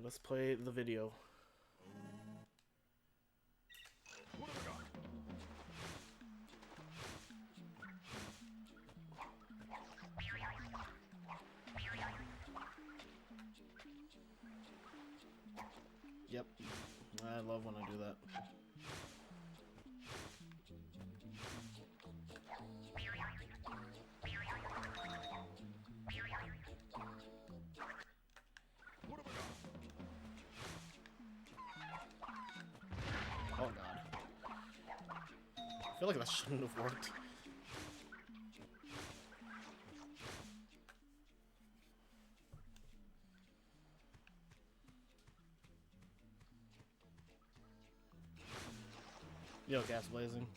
Let us play the video. Yep. I love when I do that. Oh god. I feel like that shouldn't have worked. Yo, gas blazing.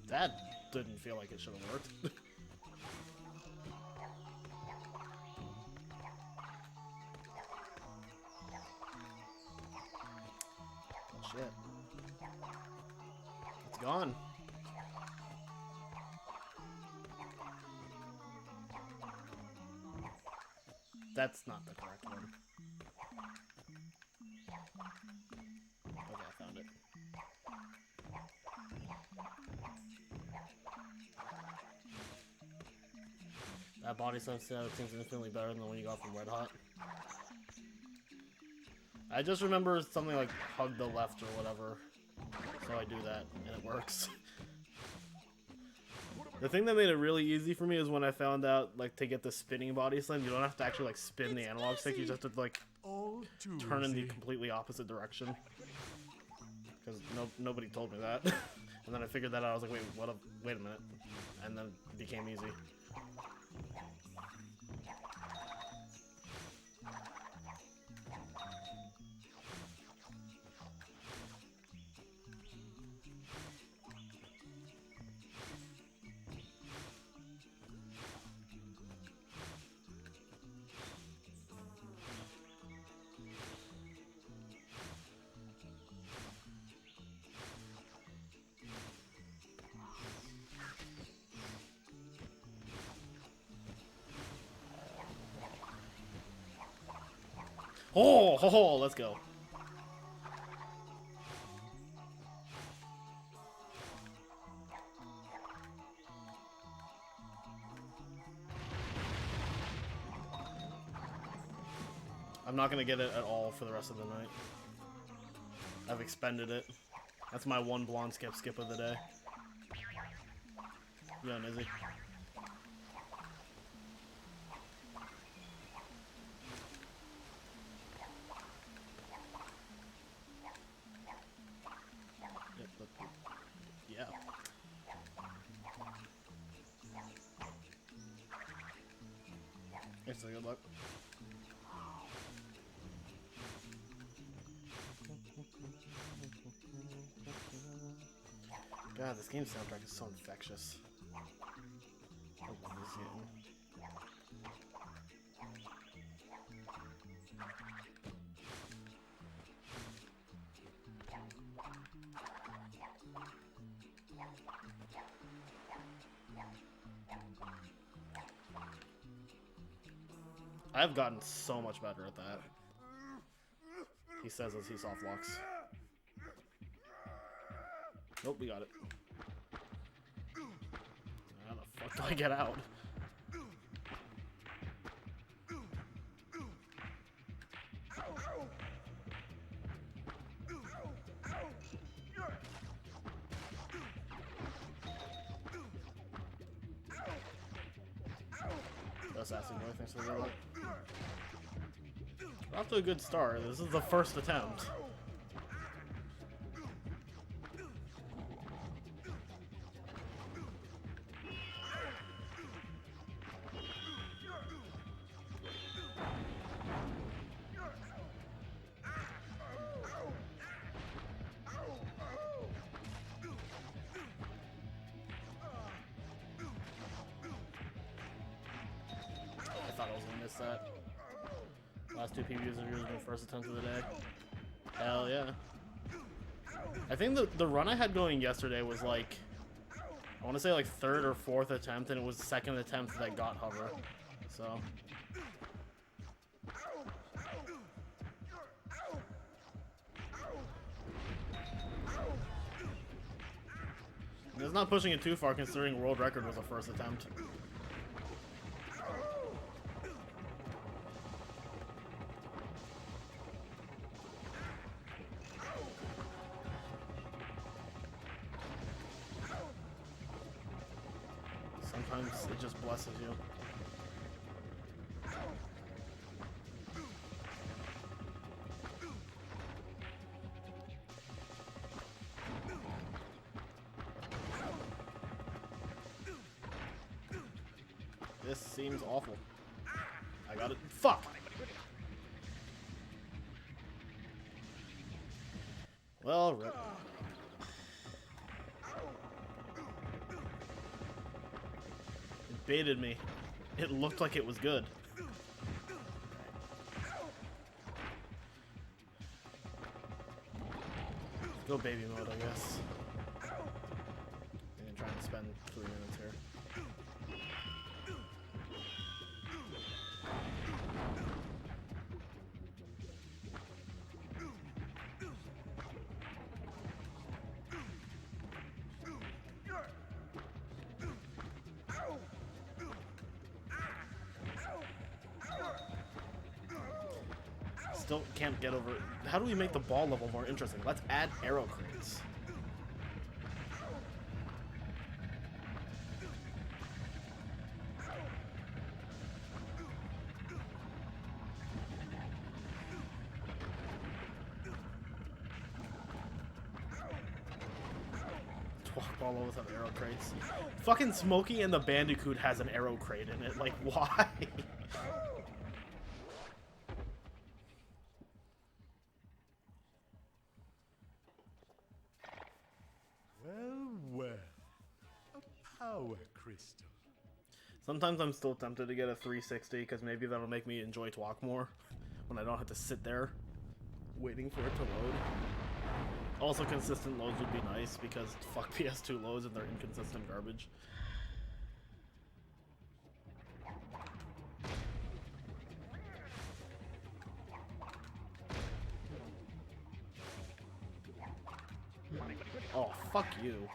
That didn't feel like it should have worked. Shit. It's gone. That's not the correct one. Okay, I found it. That body slam seems infinitely better than the one you got from Red Hot. I just remember something like hug the left or whatever. So I do that and it works. The thing that made it really easy for me is when I found out like to get the spinning body slam, you don't have to actually like spin the analog stick, you just have to like turn in the completely opposite direction. Because nobody told me that. And then I figured that out, I was like, wait a minute. And then it became easy. Oh, let's go. I'm not gonna get it at all for the rest of the night. I've expended it. That's my one blonde skip of the day. Yo, Nizzy. Yeah. It's a good luck. God, this game's soundtrack is so infectious. I love this game. I've gotten so much better at that. He says as he soft locks. Nope, we got it. How the fuck do I get out? Assassin boy, thanks for the luck. We're off to a good start. This is the first attempt. thought I was gonna miss that. Last two PBs of yours been first attempt of the day. Hell yeah. I think the run I had going yesterday was like, I want to say like third or fourth attempt, and it was the second attempt that got hover. So. It's not pushing it too far considering world record was a first attempt. Sometimes it just blesses you. This seems awful. I got it. Fuck! Well, rip. It baited me. It looked like it was good. Go baby mode, I guess. And trying to spend 3 minutes here. Still can't get over it. How do we make the ball level more interesting? Let's add arrow crates. Ball levels have arrow crates. Fucking Smokey and the Bandicoot has an arrow crate in it. Like, why? Well, a power crystal. Sometimes I'm still tempted to get a 360 because maybe that'll make me enjoy Twalk more when I don't have to sit there waiting for it to load. Also, consistent loads would be nice because fuck PS2 loads and they're inconsistent garbage. Oh, fuck you.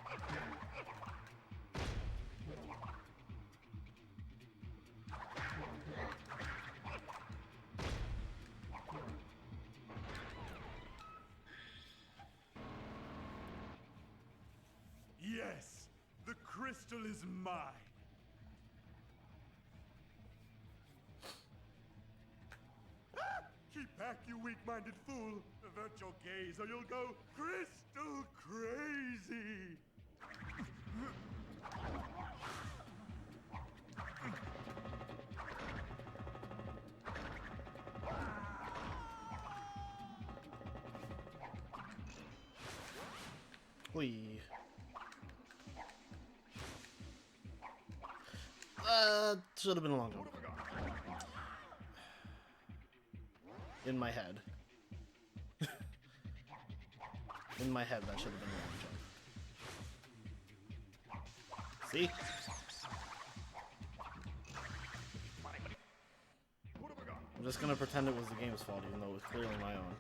Yes, the crystal is mine. Keep back, you weak-minded fool. Avert your gaze or you'll go crystal crazy. Whee. Should have been a long jump. In my head. In my head, that should have been a long jump. See? I'm just gonna pretend it was the game's fault, even though it was clearly my own.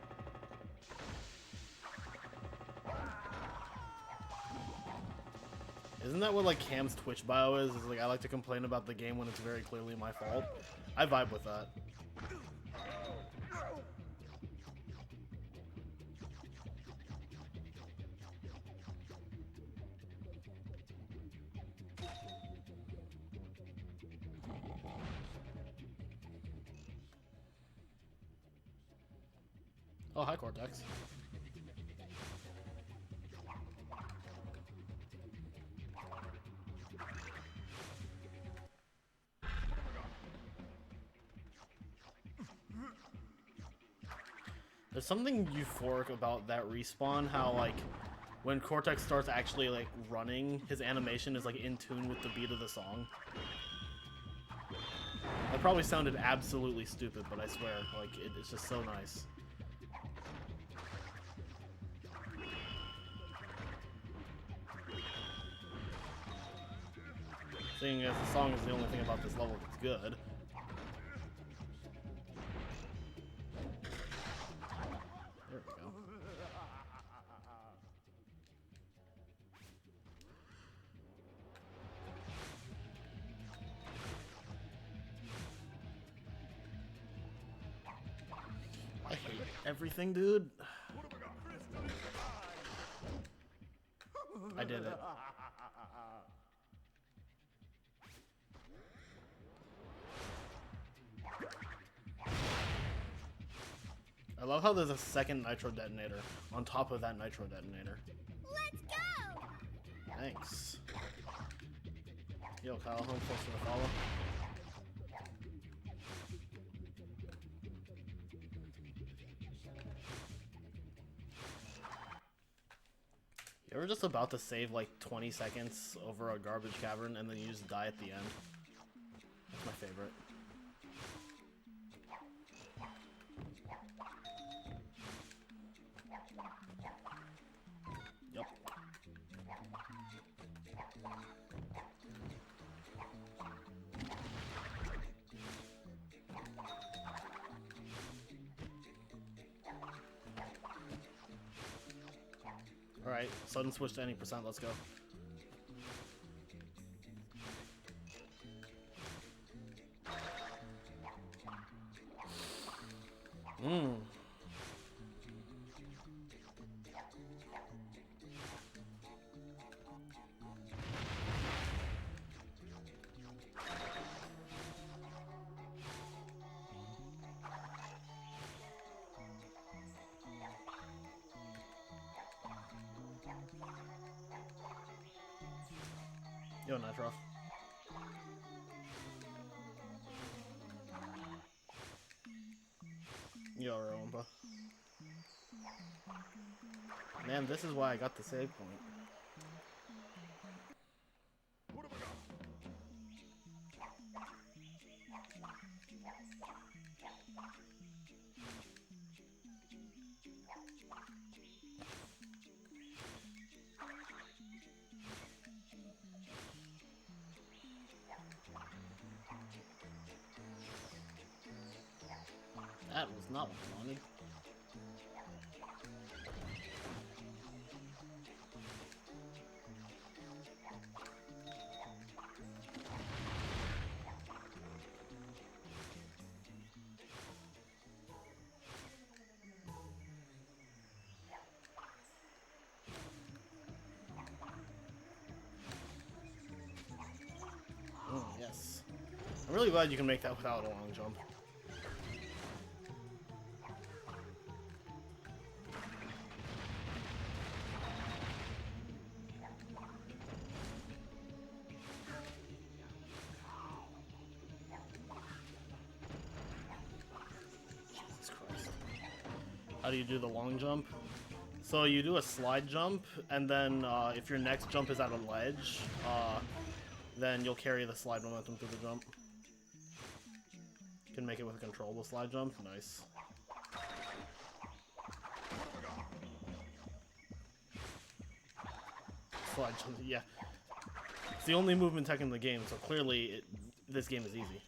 Isn't that what like Cam's Twitch bio is? Is like I like to complain about the game when it's very clearly my fault. I vibe with that. Oh, hi Cortex. There's something euphoric about that respawn, how like when Cortex starts actually like running, his animation is like in tune with the beat of the song. That probably sounded absolutely stupid, but I swear, like, it's just so nice. Seeing as the song is the only thing about this level that's good. There we go. I hate everything, dude. I did it. I love how there's a second nitro detonator on top of that nitro detonator. Let's go! Thanks. Yo, Kyle, home close to the follow. You ever just about to save like 20 seconds over a garbage cavern and then you just die at the end? That's my favorite. Yep. Alright, sudden switch to any percent, let's go. Yo, Nitroff. Yo, Romba. Man, this is why I got the save point. That was not what I wanted. Oh, yes. I'm really glad you can make that without a long jump. How do you do the long jump? So you do a slide jump, and then if your next jump is at a ledge, then you'll carry the slide momentum through the jump. You can make it with a controllable slide jump. Nice. Slide jump, yeah. It's the only movement tech in the game, so clearly this game is easy.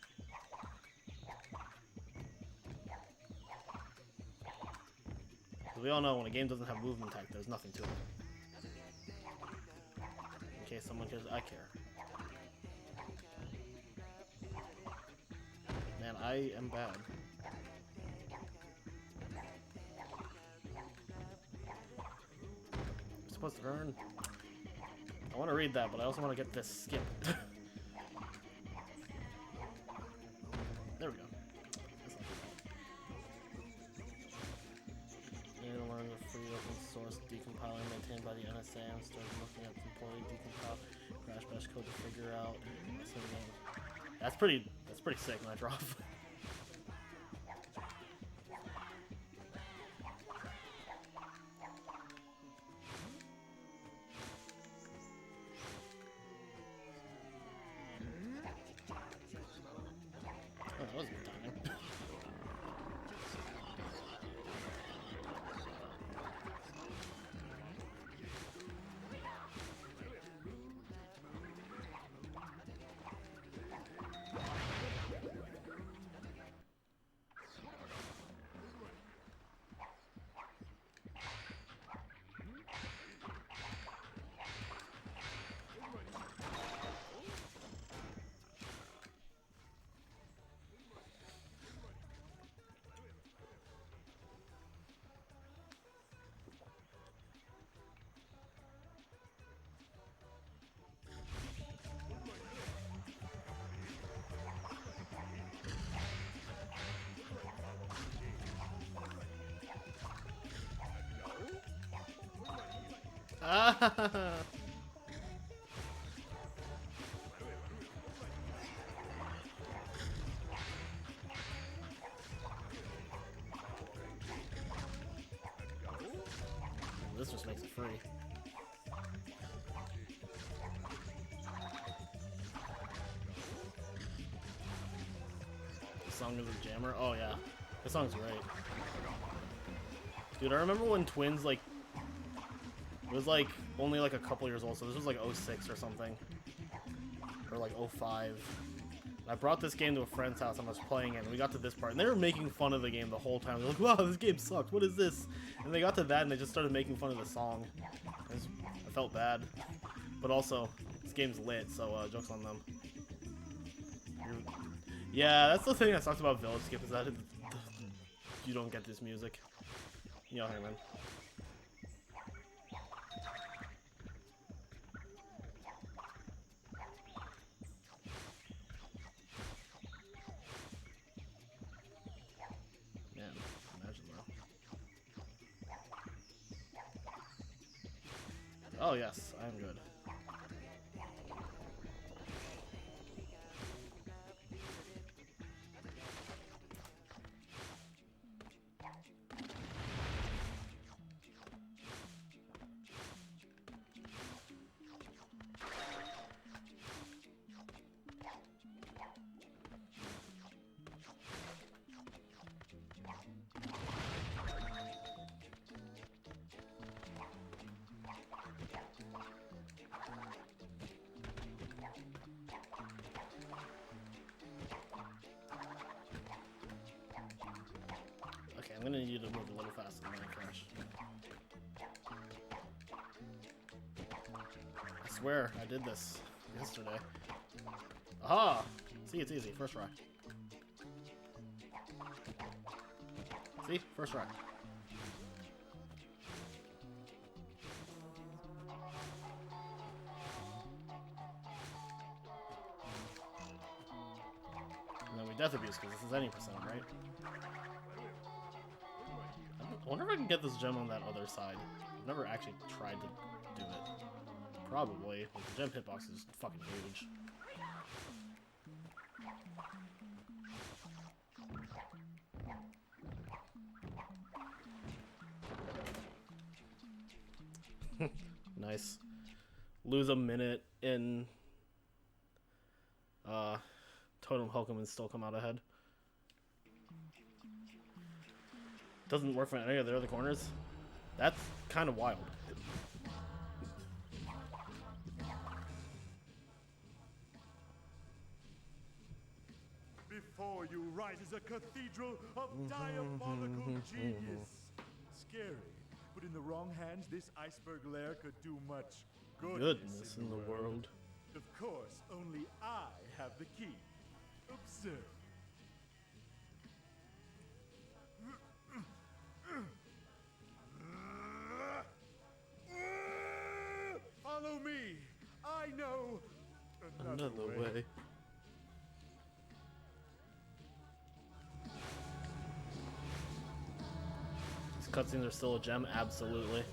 We all know when a game doesn't have movement tech, there's nothing to it. In case someone cares, I care. Man, I am bad. I'm supposed to earn. I want to read that, but I also want to get this skip. There we go. Learn the free open source decompiler maintained by the NSA and started looking at employee decompile crash bash code to figure out. That's pretty sick, Nitroff. Ah! This just makes it free. The song is a jammer. Oh yeah, this song's great. Dude, I remember when Twins, like, it was like only like a couple years old, so this was like 06 or something, or like 05. I brought this game to a friend's house and I was playing it, and we got to this part, and they were making fun of the game the whole time. They're like, wow, this game sucks, what is this? And they got to that and they just started making fun of the song. I felt bad. But also, this game's lit, so joke's on them. Yeah, that's the thing that sucks about Village Skip, is that you don't get this music. Yo, hey man. Oh yes, I am good. I'm gonna need you to move a little faster than I crash. I swear, I did this yesterday. Aha! See, it's easy. First try. See? First try. And then we death abuse, because this is any percent, right? I wonder if I can get this gem on that other side. I've never actually tried to do it. Probably. Like, the gem hitbox is fucking huge. Nice. Lose a minute in Totem Hulkum and still come out ahead. Doesn't work for any of the other corners. That's kind of wild. Before you rises a cathedral of diabolical genius. Scary, but in the wrong hands, this iceberg lair could do much goodness In the world. Of course, only I have the key. Observe. Follow me. I know another way. These cutscenes are still a gem, absolutely.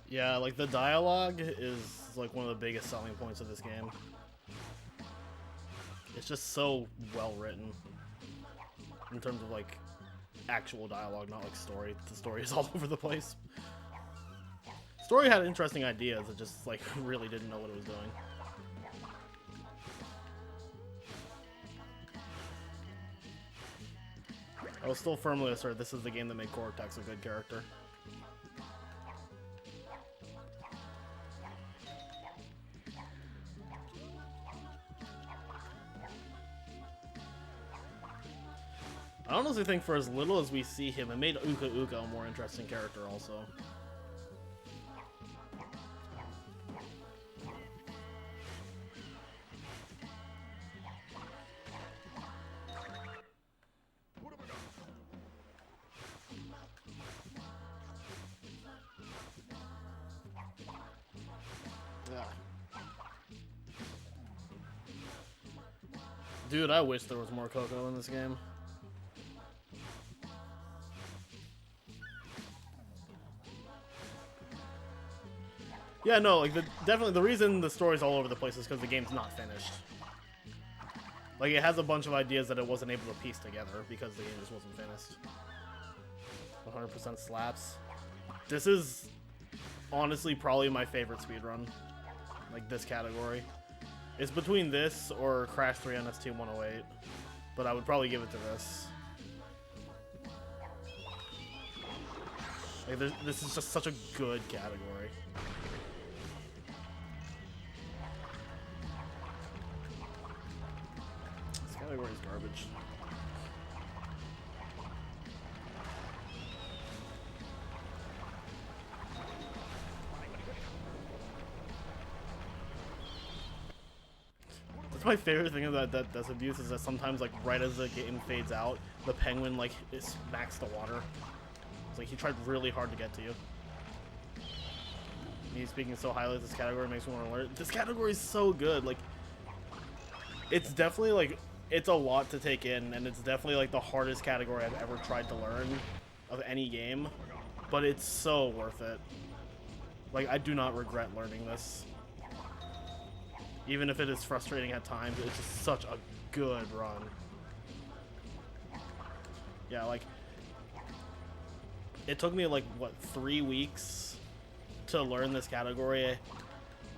Yeah, like the dialogue is like one of the biggest selling points of this game. It's just so well written in terms of like actual dialogue, not like story. The story is all over the place. Story had interesting ideas, it just like really didn't know what it was doing. I will still firmly assert this is the game that made Cortex a good character. I honestly think for as little as we see him, it made Uka Uka a more interesting character also. Dude, I wish there was more Coco in this game. Yeah, no, like definitely the reason the story's all over the place is because the game's not finished. Like it has a bunch of ideas that it wasn't able to piece together because the game just wasn't finished. 100% slaps. This is honestly probably my favorite speedrun. Like this category. It's between this or Crash 3 NST 108, but I would probably give it to this. Like this is just such a good category. This category is garbage. That's my favorite thing about that Death Abuse is that sometimes, like, right as the game fades out, the penguin, like, smacks the water. It's like he tried really hard to get to you. Me speaking so highly of this category makes me want to learn. This category is so good. Like, it's definitely, like, it's a lot to take in, and it's definitely, like, the hardest category I've ever tried to learn of any game. But it's so worth it. Like, I do not regret learning this. Even if it is frustrating at times, it's just such a good run. Yeah, like, it took me, like, what, 3 weeks to learn this category,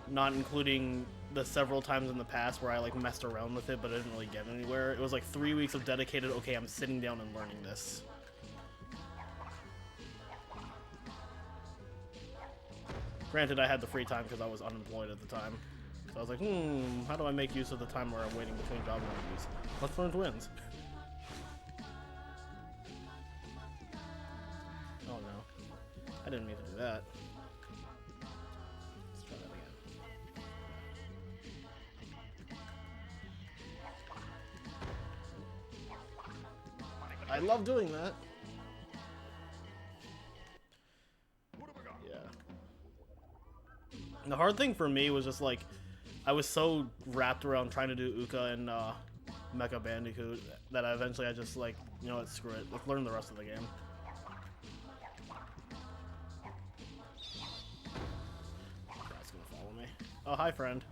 not including the several times in the past where I, like, messed around with it, but I didn't really get anywhere. It was, like, 3 weeks of dedicated, okay, I'm sitting down and learning this. Granted, I had the free time because I was unemployed at the time. So I was like, how do I make use of the time where I'm waiting between job interviews? Let's learn Twins. Oh no. I didn't mean to do that. Let's try that again. I love doing that. Yeah. The hard thing for me was just like, I was so wrapped around trying to do Uka and Mecha Bandicoot that eventually I just like, you know what, screw it. Let's learn the rest of the game. That's gonna follow me. Oh, hi, friend.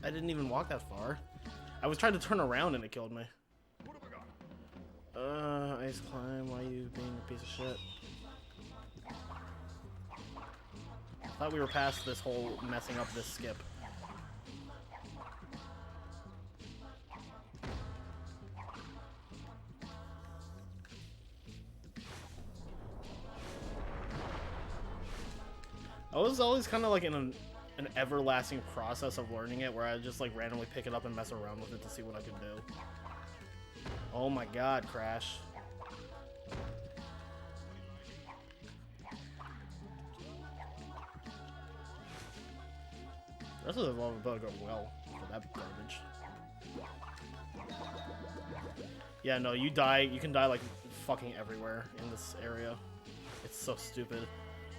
I didn't even walk that far. I was trying to turn around and it killed me. Ice Climb, why you being a piece of shit? I thought we were past this whole messing up this skip. I was always kind of like in an everlasting process of learning it where I just like randomly pick it up and mess around with it to see what I can do. Oh my god, Crash. The rest of the level better go well for that garbage. Yeah, no, you can die like fucking everywhere in this area. It's so stupid.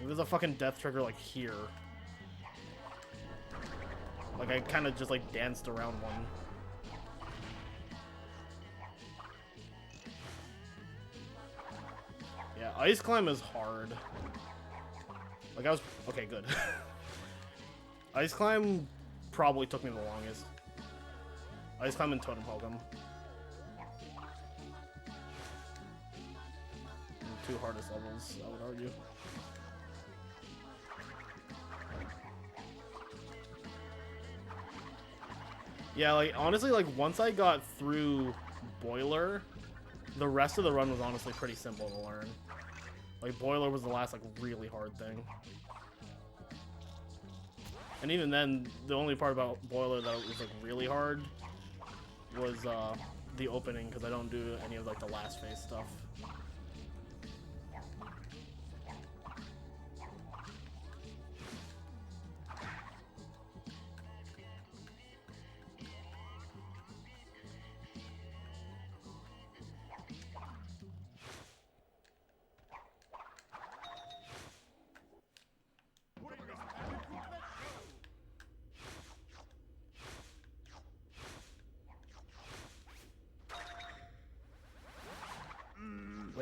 There's a fucking death trigger like here. Like, I kind of just, like, danced around one. Yeah, Ice Climb is hard. Like, I was... Okay, good. Ice Climb probably took me the longest. Ice Climb and Totem Hokum. The 2 hardest levels, I would argue. Yeah, like, honestly, like, once I got through Boiler, the rest of the run was honestly pretty simple to learn. Like, Boiler was the last, like, really hard thing. And even then, the only part about Boiler that was, like, really hard was, the opening, because I don't do any of, like, the last phase stuff.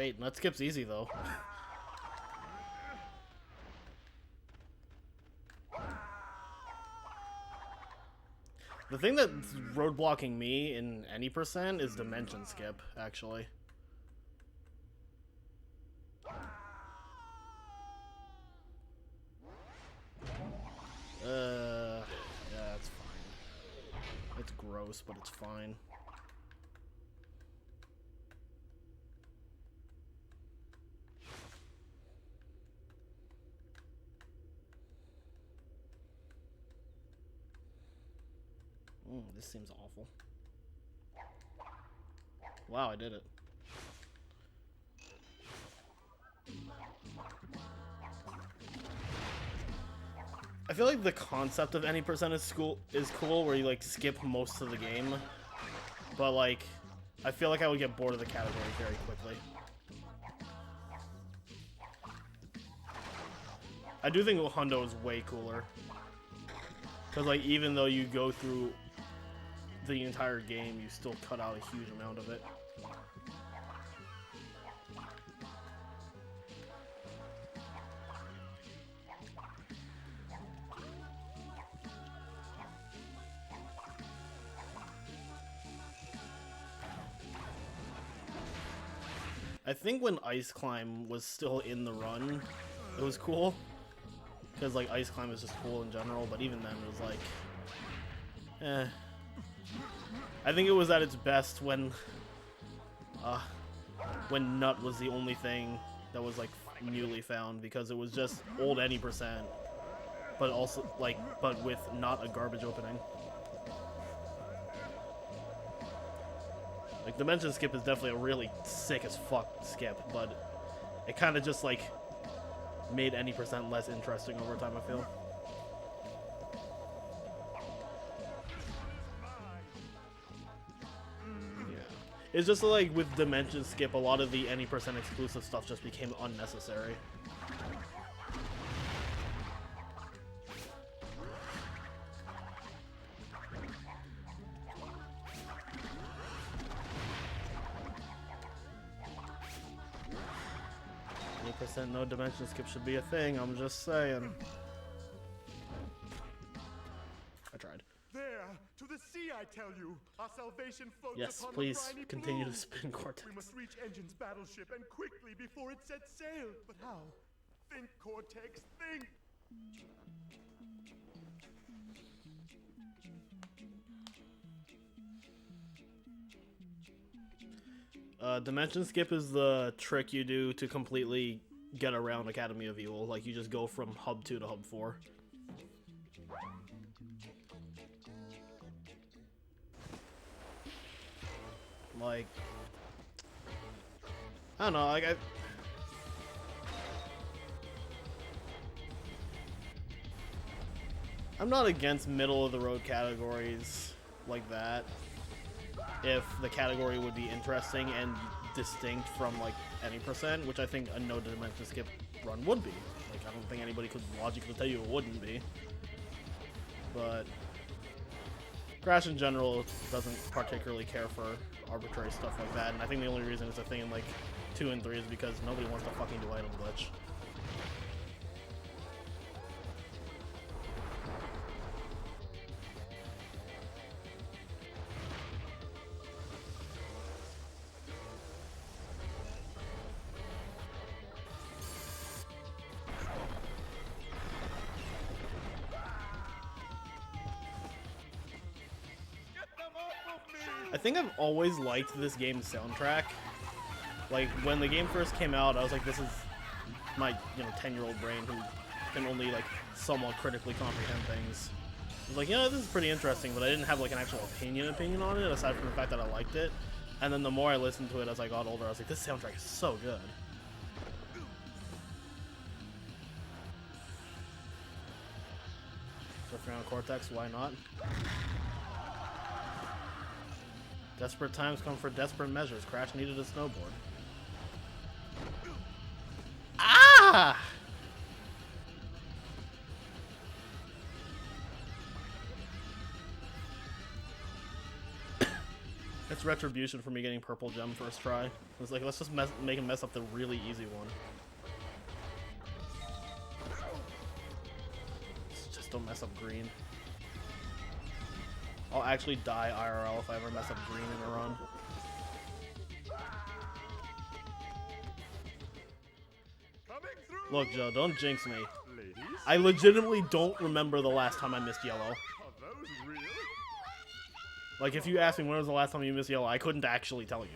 Wait, that skip's easy though. The thing that's roadblocking me in any percent is dimension skip, actually. Yeah, it's fine. It's gross, but it's fine. This seems awful. Wow, I did it. I feel like the concept of any percent is cool, where you like skip most of the game, but like I feel like I would get bored of the category very quickly. I do think Hundo is way cooler, because like even though you go through the entire game, you still cut out a huge amount of it. I think when Ice Climb was still in the run, it was cool. Because, like, Ice Climb is just cool in general, but even then it was like... eh. I think it was at its best when Nut was the only thing that was, like, newly found, because it was just old any percent, but also, like, but with not a garbage opening. Like, Dimension Skip is definitely a really sick as fuck skip, but it kind of just, like, made any percent less interesting over time, I feel. Yeah. It's just like, with Dimension Skip, a lot of the any percent exclusive stuff just became unnecessary. No dimension skip should be a thing, I'm just saying. I tried. There, to the sea, I tell you. Our salvation floats Yes, upon please the briny continue blue. to spin Cortex. We must reach Engine's battleship, and quickly before it sets sail. But how? Think, Cortex, think! Dimension skip is the trick you do to completely get around Academy of Evil. Like, you just go from Hub 2 to Hub 4. Like, I don't know, like, I'm not against middle-of-the-road categories like that, if the category would be interesting and distinct from, like, any percent, which I think a no dimension skip run would be. Like, I don't think anybody could logically tell you it wouldn't be. But Crash in general doesn't particularly care for arbitrary stuff like that, and I think the only reason it's a thing in, like, 2 and 3 is because nobody wants to fucking do item glitch. I think I've always liked this game's soundtrack. Like, when the game first came out, I was like, this is my, 10-year-old brain who can only, like, somewhat critically comprehend things. I was like, this is pretty interesting, but I didn't have, like, an actual opinion on it, aside from the fact that I liked it. And then the more I listened to it as I got older, I was like, this soundtrack is so good. Surfing on Cortex, why not? Desperate times come for desperate measures. Crash needed a snowboard. Ah! It's retribution for me getting purple gem first try. It's like, let's just make him mess up the really easy one. Just don't mess up green. I'll actually die IRL if I ever mess up green in a run. Look, Joe, don't jinx me. I legitimately don't remember the last time I missed yellow. Like, if you ask me when was the last time you missed yellow, I couldn't actually tell you.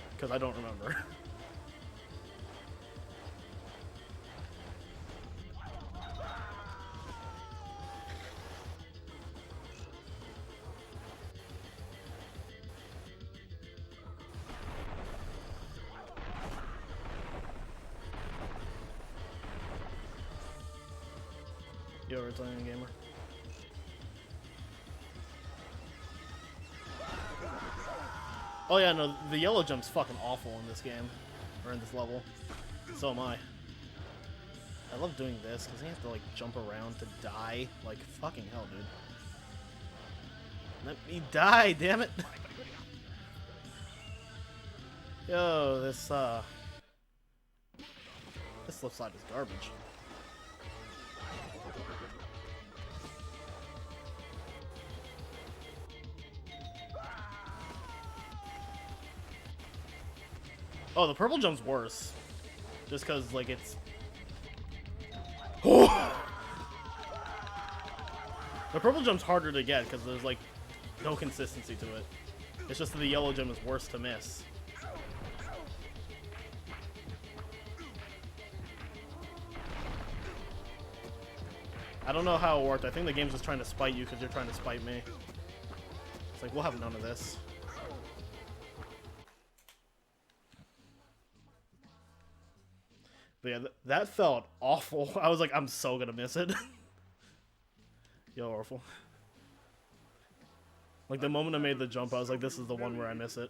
Because I don't remember. Yo, Italian gamer. Oh yeah, no, the yellow jump's fucking awful in this game. Or in this level. So am I. I love doing this, because you have to, like, jump around to die. Like, fucking hell, dude. Let me die, damn it! Yo, this left side is garbage. Oh, the purple jump's worse. Just because, like, it's... Oh! The purple jump's harder to get because there's, like, no consistency to it. It's just that the yellow gem is worse to miss. I don't know how it worked. I think the game's just trying to spite you because you're trying to spite me. It's like, we'll have none of this. But yeah, that felt awful. I was like, I'm so gonna miss it. Yo, Orphle. Like, the moment I made the jump, I was like, this is the one where I miss it.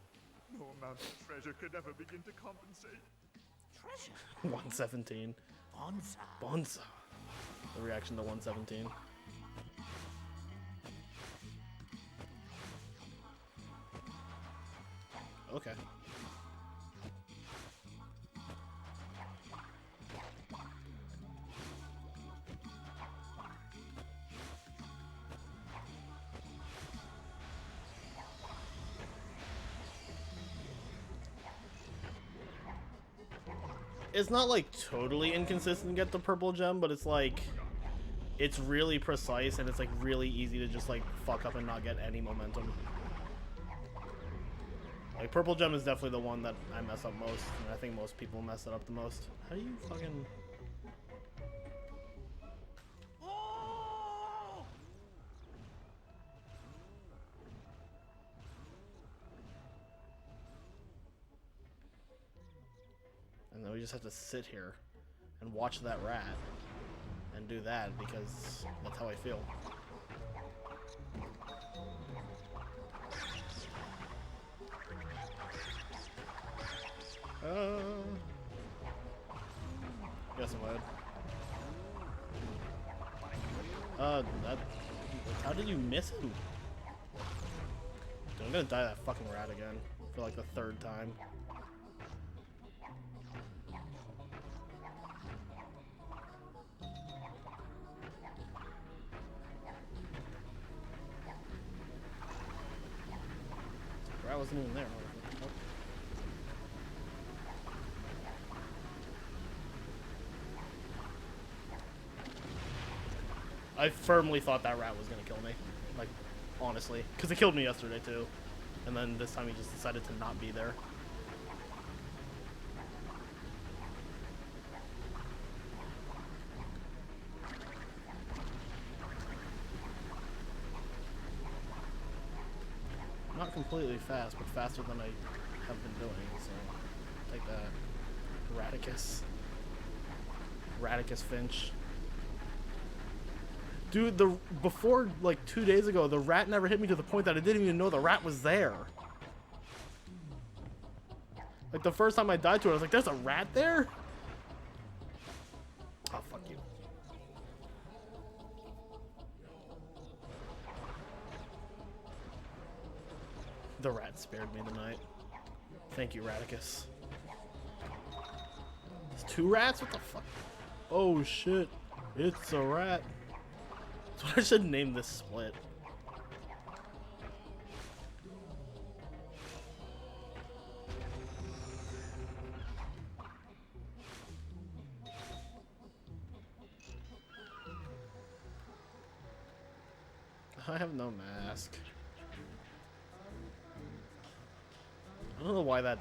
No amount of treasure could ever begin to compensate. Treasure. 117. Bonza. Bonza. The reaction to 117. Okay. It's not like totally inconsistent to get the purple gem, but it's like it's really precise and it's like really easy to just like fuck up and not get any momentum. Like, purple gem is definitely the one that I mess up most, and I think most people mess it up the most. How do you fucking... And then we just have to sit here and watch that rat and do that because that's how I feel. Guess I'm glad. How did you miss him? Dude, I'm gonna die that fucking rat again for like the third time. Rat wasn't even there. I firmly thought that rat was gonna kill me, like, honestly, because it killed me yesterday too, and then this time he just decided to not be there. Not completely fast, but faster than I have been doing, so take that. Radicus Finch. Dude, before, like, 2 days ago, the rat never hit me to the point that I didn't even know the rat was there. Like, the first time I died to it, I was like, there's a rat there? Oh, fuck you. The rat spared me the night. Thank you, Radicus. There's 2 rats? What the fuck? Oh shit. It's a rat. That's what I should name this split. I have no mask. I don't know why that...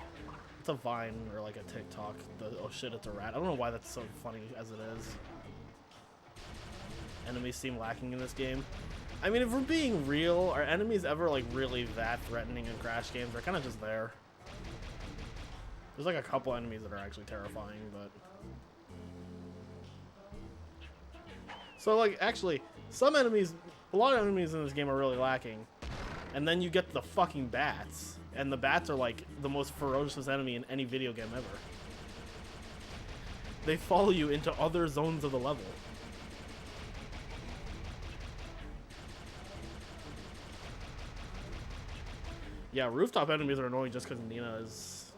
It's a Vine or like a TikTok. Oh shit, it's a rat. I don't know why that's so funny as it is. Enemies seem lacking in this game. I mean, if we're being real, are enemies ever like really that threatening in Crash games? They're kind of just there. There's like a couple enemies that are actually terrifying, but... So like, actually, some enemies... A lot of enemies in this game are really lacking. And then you get the fucking bats. And the bats are like the most ferocious enemy in any video game ever. They follow you into other zones of the level. Yeah, rooftop enemies are annoying just because Nina is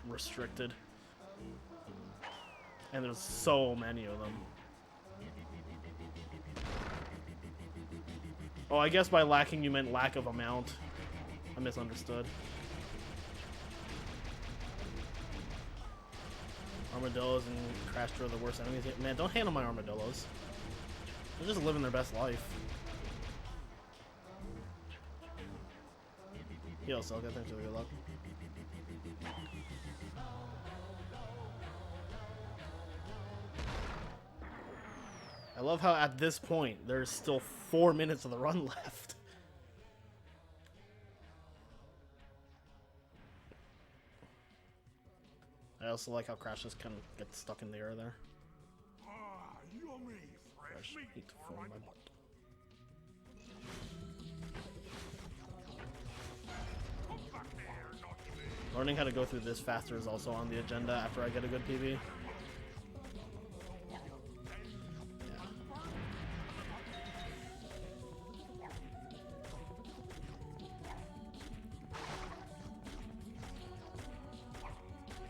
restricted. And there's so many of them. Oh, I guess by lacking you meant lack of amount. I misunderstood. Armadillos and Crash 2 are the worst enemies. Man, don't handle my armadillos. They're just living their best life. Yo, Selka, thanks for the good luck. I love how at this point, there's still 4 minutes of the run left. I also like how Crash just kind of gets stuck in the air there. Yummy, Crash, eat from my butt. Learning how to go through this faster is also on the agenda after I get a good PB.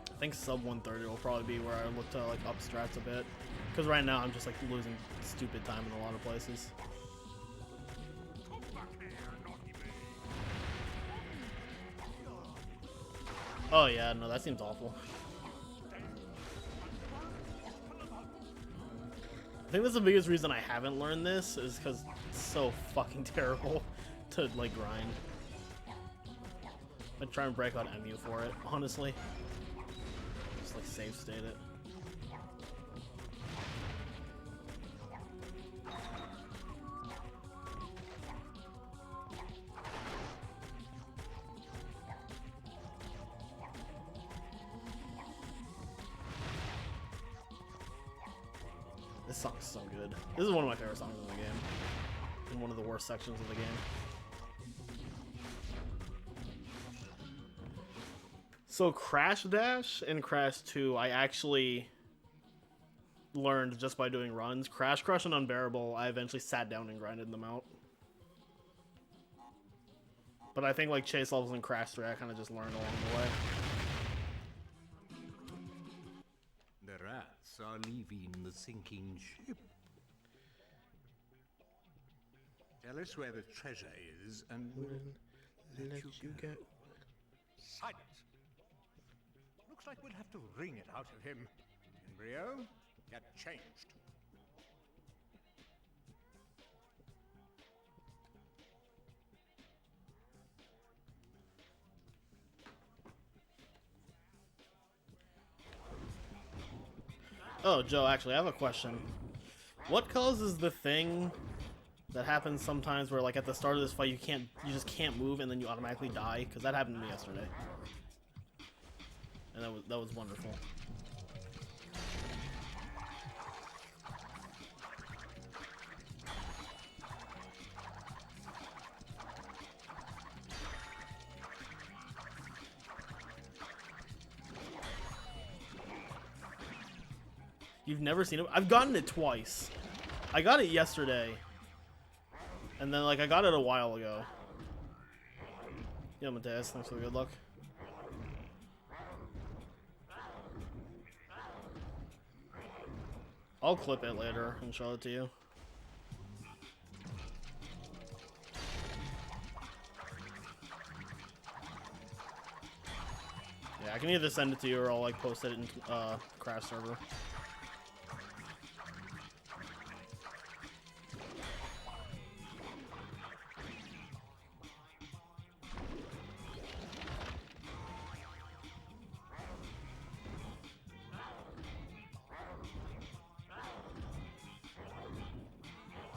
I think sub 130 will probably be where I look to like up strats a bit, because right now I'm just like losing stupid time in a lot of places. Oh yeah, no, that seems awful. I think that's the biggest reason I haven't learned this is because it's so fucking terrible to like grind. I'd try and break out MU for it, honestly. Just like save state it. This song's so good. This is one of my favorite songs in the game. And one of the worst sections of the game. So Crash Dash and Crash 2, I actually learned just by doing runs. Crash Crush and Unbearable, I eventually sat down and grinded them out. But I think like chase levels in Crash 3, I kind of just learned along the way. The rats are leaving the sinking ship. Tell us where the treasure is, and we'll let you go. Silence. Looks like we'll have to wring it out of him. Embryo, get changed. Oh, Joe, actually, I have a question. What causes the thing that happens sometimes where, like, at the start of this fight, you just can't move and then you automatically die? Because that happened to me yesterday. And that was wonderful. You've never seen it? I've gotten it twice. I got it yesterday. And then, like, I got it a while ago. Yeah, Mateus, thanks for the good luck. I'll clip it later and show it to you. Yeah, I can either send it to you or I'll like post it in Crash server.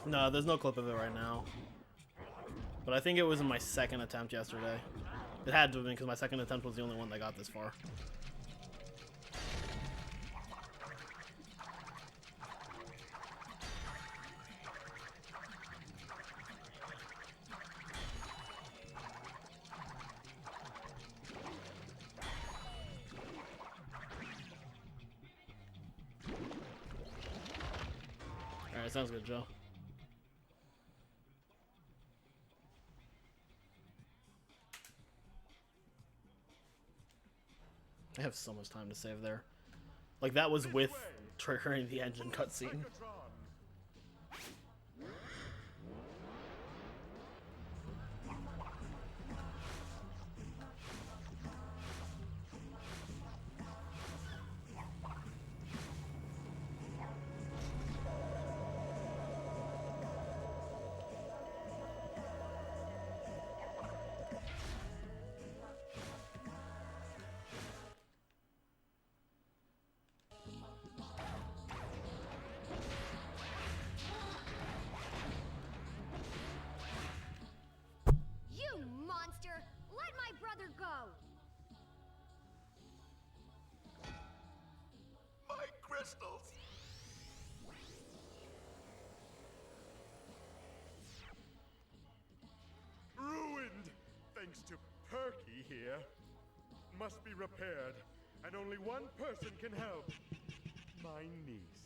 No, there's no clip of it right now. But I think it was in my second attempt yesterday. It had to have been because my second attempt was the only one that got this far. Alright, sounds good, Joe. I have so much time to save there. Like, that was with triggering the engine cutscene. Ruined, thanks to Perky here. Must be repaired, and only one person can help. My niece,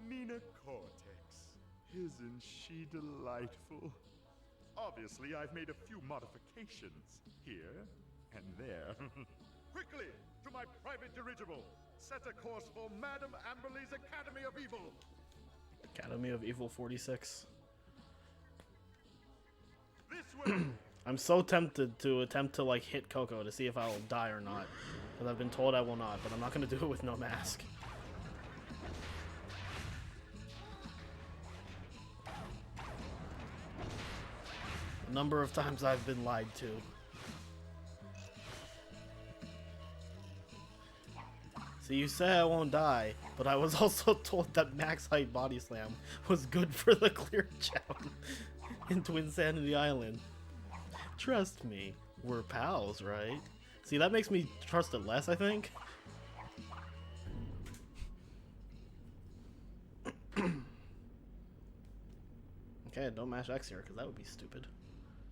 Nina Cortex. Isn't she delightful? Obviously, I've made a few modifications here and there. Quickly, to my private dirigible. Set a course for Madame Amberley's Academy of Evil. Academy of Evil 46. This way. I'm so tempted to attempt to like hit Coco to see if I'll die or not. Because I've been told I will not, but I'm not going to do it with no mask. A number of times I've been lied to. So you say I won't die, but I was also told that max height body slam was good for the clear gem in Twinsanity Island. Trust me, we're pals, right? See, that makes me trust it less, I think. Okay, don't mash X here, because that would be stupid.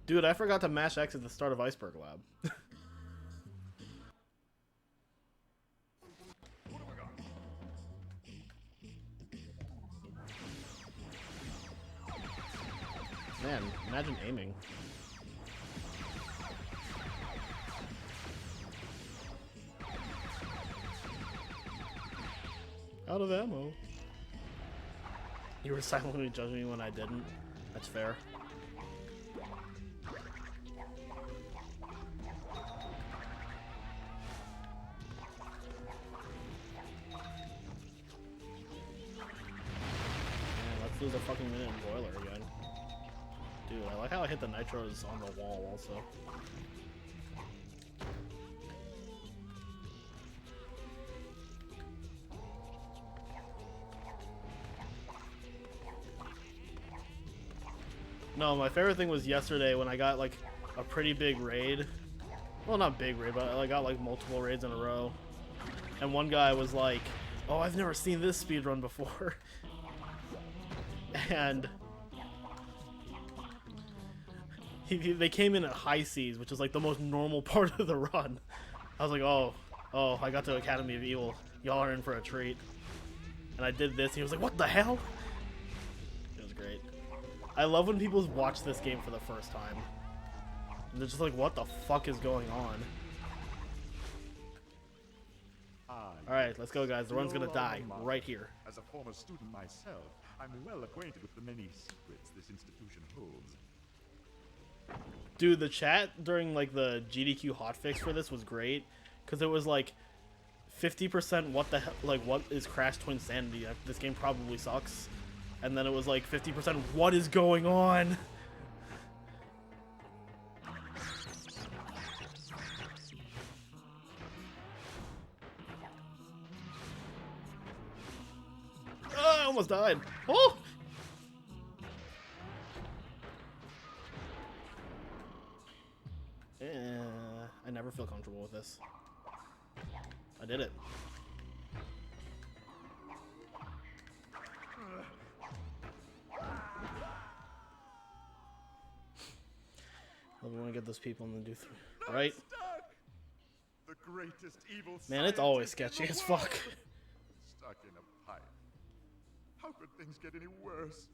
Dude, I forgot to mash X at the start of Iceberg Lab. Man, imagine aiming. Out of ammo. You were silently judging me when I didn't. That's fair. Man, let's lose a fucking minute in boiler again. Dude, I like how I hit the nitros on the wall also. No, my favorite thing was yesterday when I got like a pretty big raid. Well, not big raid, but I got like multiple raids in a row. And one guy was like, "Oh, I've never seen this speedrun before." And they came in at high seas, which is like the most normal part of the run. I was like, oh, I got to Academy of Evil. Y'all are in for a treat. And I did this, and he was like, what the hell? It was great. I love when people watch this game for the first time. they're just like, what the fuck is going on? Alright, let's go, guys. The run's gonna die right here. As a former student myself, I'm well acquainted with the many secrets this institution holds. Dude, the chat during like the GDQ hotfix for this was great, because it was like 50% what the hell, like what is Crash Twinsanity? This game probably sucks, and then it was like 50% what is going on. Oh, I almost died. Oh. I never feel comfortable with this. I did it. I want to get those people and then do right. The greatest evil. Man, it's always sketchy as fuck. Stuck in a pipe. How could things get any worse?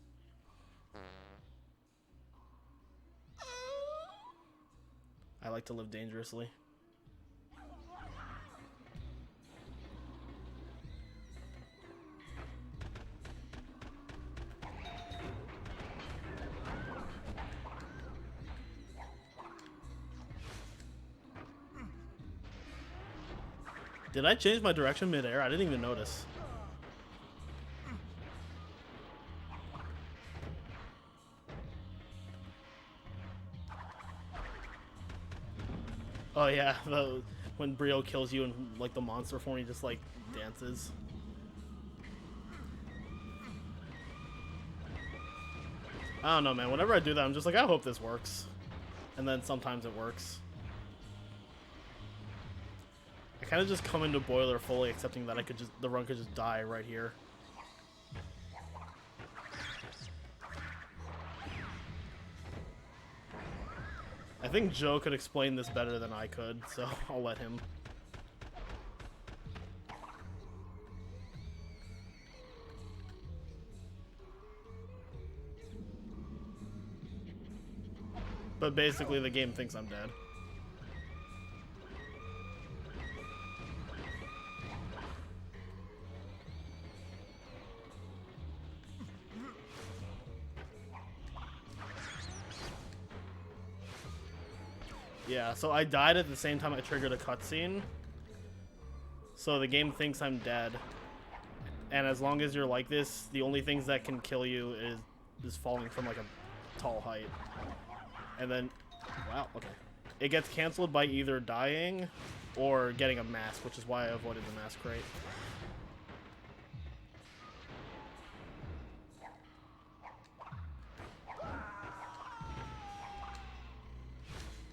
I like to live dangerously. Did I change my direction mid-air? I didn't even notice. Oh yeah, when Brio kills you in like the monster form, he just like dances. I don't know, man. Whenever I do that, I'm just like, I hope this works, and then sometimes it works. I kind of just come into Boiler fully accepting that the run could just die right here. I think Joe could explain this better than I could, so I'll let him. But basically the game thinks I'm dead. Yeah, so I died at the same time I triggered a cutscene. So the game thinks I'm dead. And as long as you're like this, the only things that can kill you is falling from like a tall height. And then, wow, okay. It gets canceled by either dying or getting a mask, which is why I avoided the mask crate.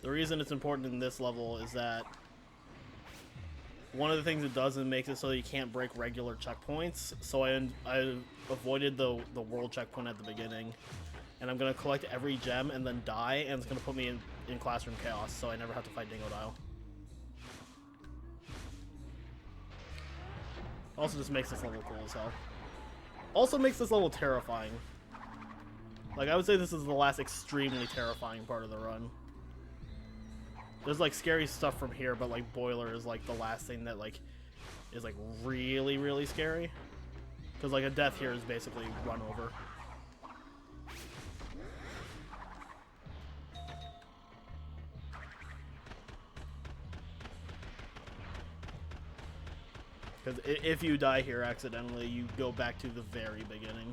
The reason it's important in this level is that one of the things it does is makes it so that you can't break regular checkpoints. So I avoided the world checkpoint at the beginning, and I'm gonna collect every gem and then die, and it's gonna put me in classroom chaos, so I never have to fight Dingo Dial. Also just makes this level cool as hell. Also makes this level terrifying. Like, I would say this is the last extremely terrifying part of the run. There's like scary stuff from here, but like Boiler is like the last thing that like is like really, really scary. Because like a death here is basically run over. Because if you die here accidentally, you go back to the very beginning.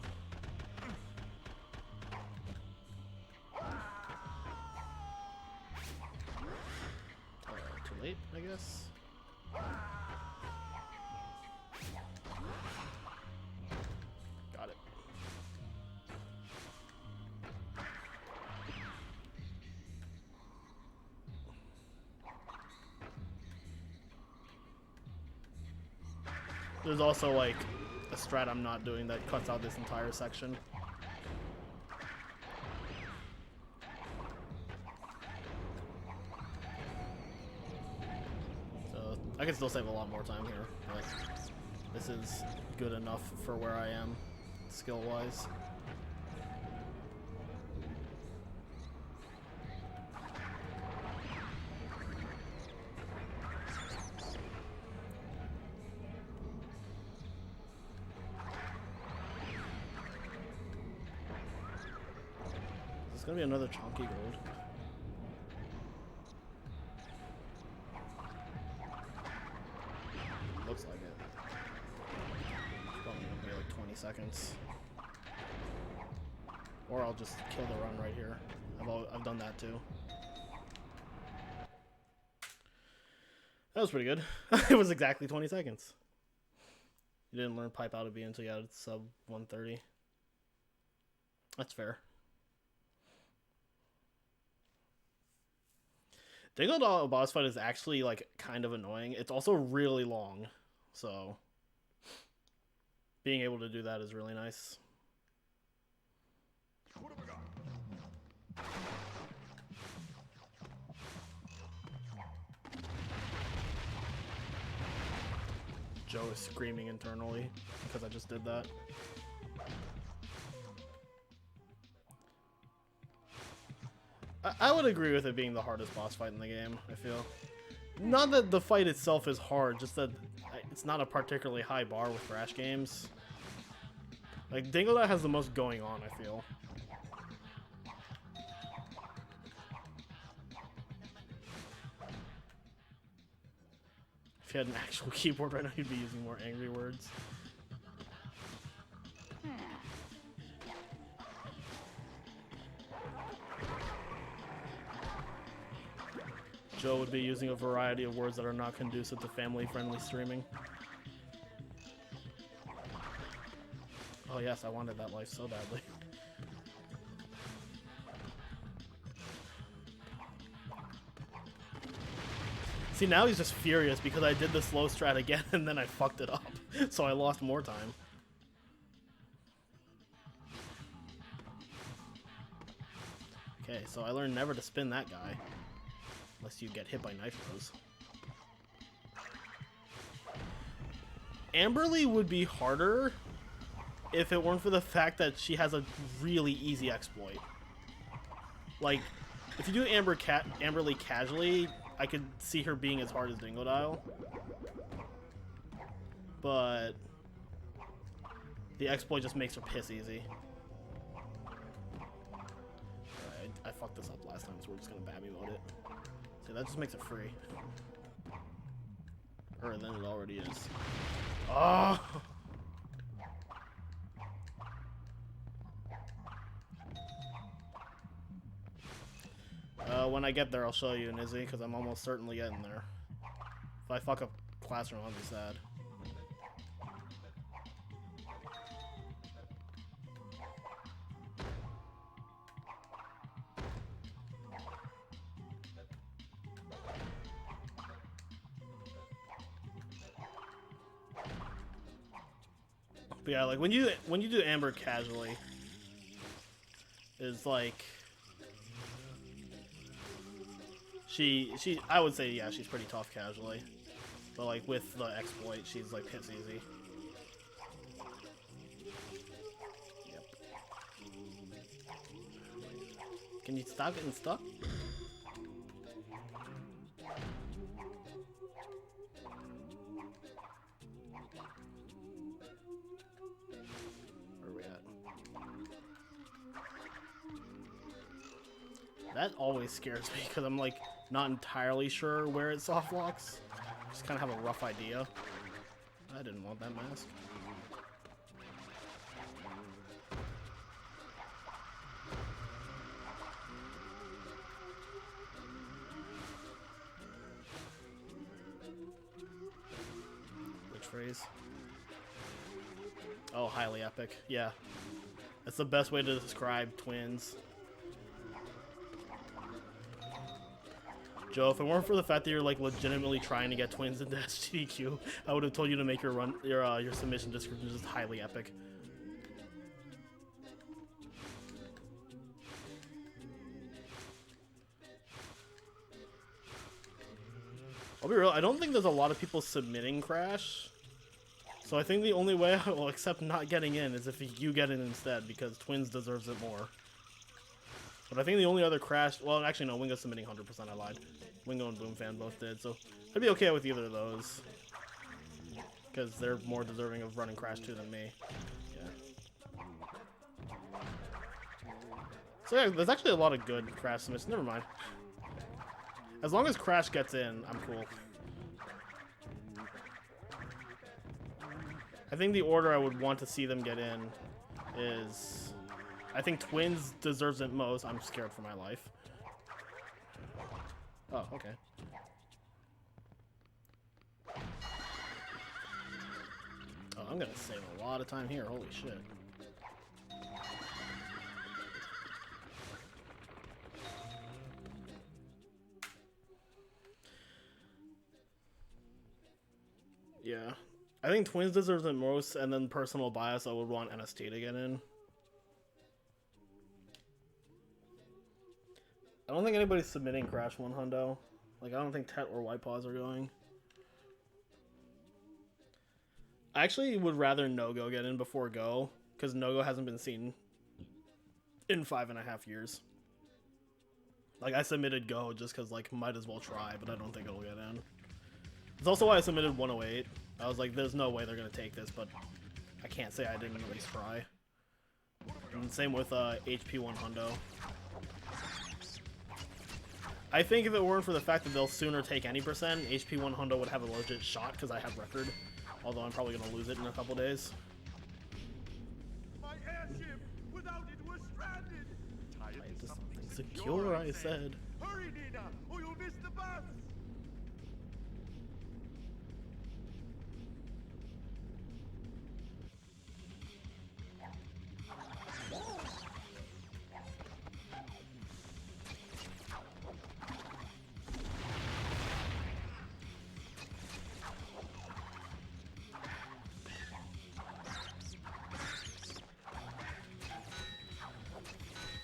Too late, I guess. Got it. There's also like a strat I'm not doing that cuts out this entire section. So I can still save a lot more time here, but this is good enough for where I am skill-wise. gonna be another chunky gold. Looks like it. Probably gonna be like 20 seconds. Or I'll just kill the run right here. I've done that too. That was pretty good. It was exactly 20 seconds. You didn't learn pipe out of B until you had sub 130. That's fair. Dingodile boss fight is actually like kind of annoying. It's also really long, so being able to do that is really nice. What have we got? Joe is screaming internally because I just did that. I would agree with it being the hardest boss fight in the game, I feel. Not that the fight itself is hard, just that it's not a particularly high bar with Crash games. Like, Dingodile has the most going on, I feel. If you had an actual keyboard right now, you'd be using more angry words. Joe would be using a variety of words that are not conducive to family-friendly streaming. Oh yes, I wanted that life so badly. See, now he's just furious because I did the slow strat again and then I fucked it up. So I lost more time. Okay, so I learned never to spin that guy. Unless you get hit by knife throws. Amberly would be harder if it weren't for the fact that she has a really easy exploit. Like, if you do Amberly casually, I could see her being as hard as Dingodile. But the exploit just makes her piss easy. Alright, I fucked this up last time, so we're just gonna Babby mode it. See, that just makes it free. Or then it already is. Oh! When I get there, I'll show you, Nizzy, because I'm almost certainly getting there. If I fuck up Classroom, I'll be sad. But yeah, like when you do Amber casually, is like I would say yeah, she's pretty tough casually, but like with the exploit, she's like piss easy. Yep. Can you stop getting stuck? Where are we at? That always scares me because I'm like not entirely sure where it soft locks. Just kind of have a rough idea. I didn't want that mask. Which phrase? Oh, highly epic. Yeah. That's the best way to describe twins. Joe, if it weren't for the fact that you're like legitimately trying to get twins into SGDQ, I would have told you to make your your submission description just highly epic. I'll be real, I don't think there's a lot of people submitting Crash. So I think the only way I will accept not getting in is if you get in instead, because Twins deserves it more. But I think the only other Crash... Well, actually, no. Wingo's submitting 100%. I lied. Wingo and Boomfan both did, so I'd be okay with either of those. Because they're more deserving of running Crash 2 than me. Yeah. So yeah, there's actually a lot of good Crash submissions. Never mind. As long as Crash gets in, I'm cool. I think the order I would want to see them get in is... I think Twins deserves it most. I'm scared for my life. Oh, okay. Oh, I'm gonna save a lot of time here. Holy shit. Yeah. I think Twins deserves it most, and then personal bias, I would want NST to get in. I don't think anybody's submitting Crash 1 hundo. Like, I don't think Tet or White Paws are going. I actually would rather No-Go get in before Go, because No-Go hasn't been seen in 5.5 years. Like, I submitted Go just because, like, might as well try, but I don't think it'll get in. It's also why I submitted 108. I was like, there's no way they're going to take this, but I can't say I didn't at least try. And same with HP 1 hundo. I think if it weren't for the fact that they'll sooner take any percent, HP 1 hundo would have a legit shot because I have record. Although I'm probably going to lose it in a couple days. My airship! Without it, we're stranded! Tie it to something secure, I said. Hurry, Nina, or you'll miss the bus!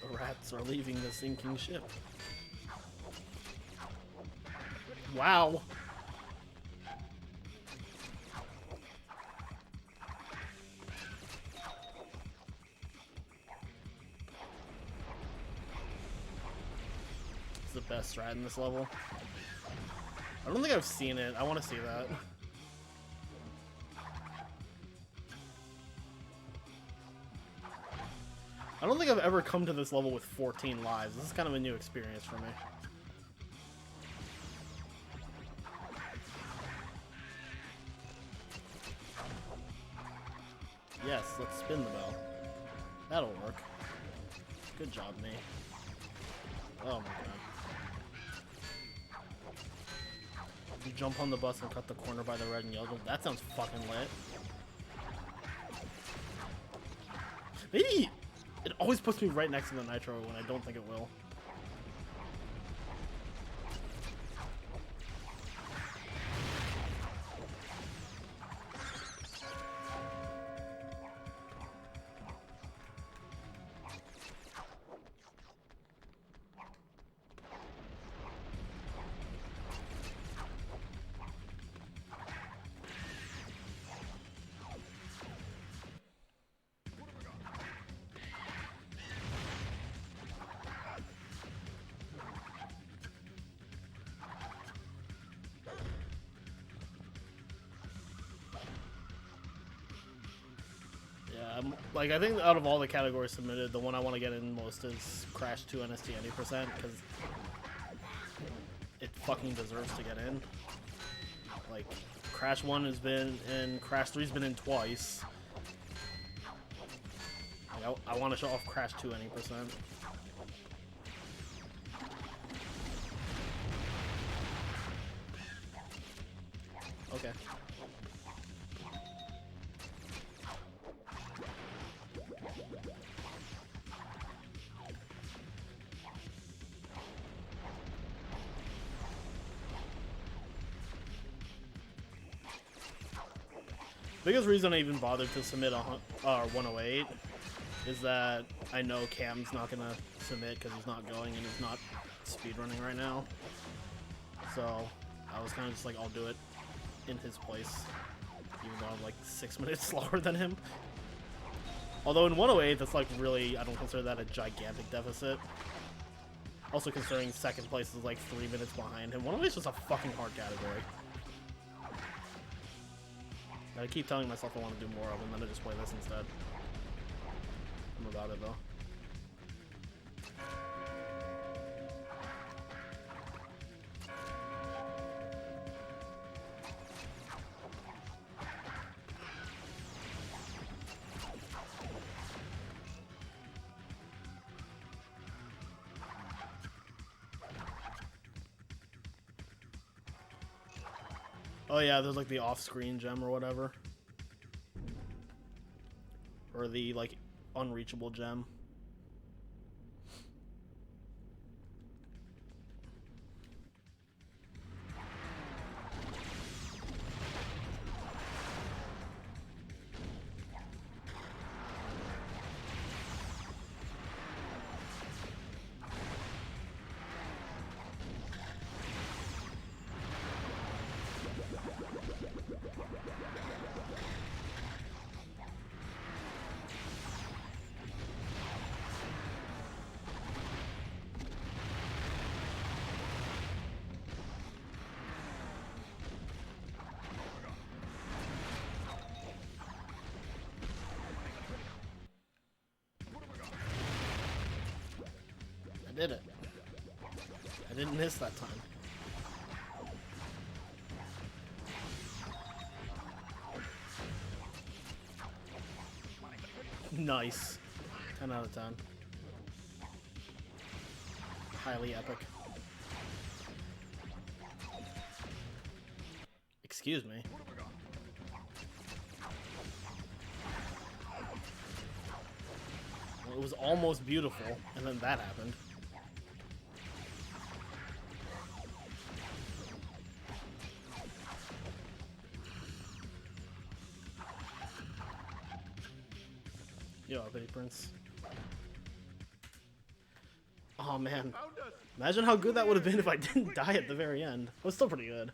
The rats are leaving the sinking ship. Wow. It's the best strat in this level. I don't think I've seen it. I want to see that. I don't think I've ever come to this level with 14 lives. This is kind of a new experience for me. Yes, let's spin the bell. That'll work. Good job, me. Oh my god. You jump on the bus and cut the corner by the red and yellow. That sounds fucking lit. Maybe it always puts me right next to the nitro when I don't think it will. Like, I think out of all the categories submitted, the one I want to get in most is Crash 2 NST any percent, because it fucking deserves to get in. Like, Crash 1 has been in, Crash 3's been in twice. Like, I want to show off Crash 2 any percent. Okay. Biggest reason I even bothered to submit a 108 is that I know Cam's not gonna submit because he's not going and he's not speedrunning right now. So I was kind of just like, I'll do it in his place, even though I'm like 6 minutes slower than him. Although in 108, that's like really, I don't consider that a gigantic deficit. Also considering second place is like 3 minutes behind him. 108 is just a fucking hard category. I keep telling myself I want to do more of them, then I just play this instead. I'm about it though. Oh yeah, there's like the off-screen gem or whatever. Or the like unreachable gem. I did it. I didn't miss that time. Nice. 10 out of 10. Highly epic. Excuse me. Well, it was almost beautiful, and then that happened. Yo, baby prince. Oh man. Imagine how good that would have been if I didn't die at the very end. It was still pretty good.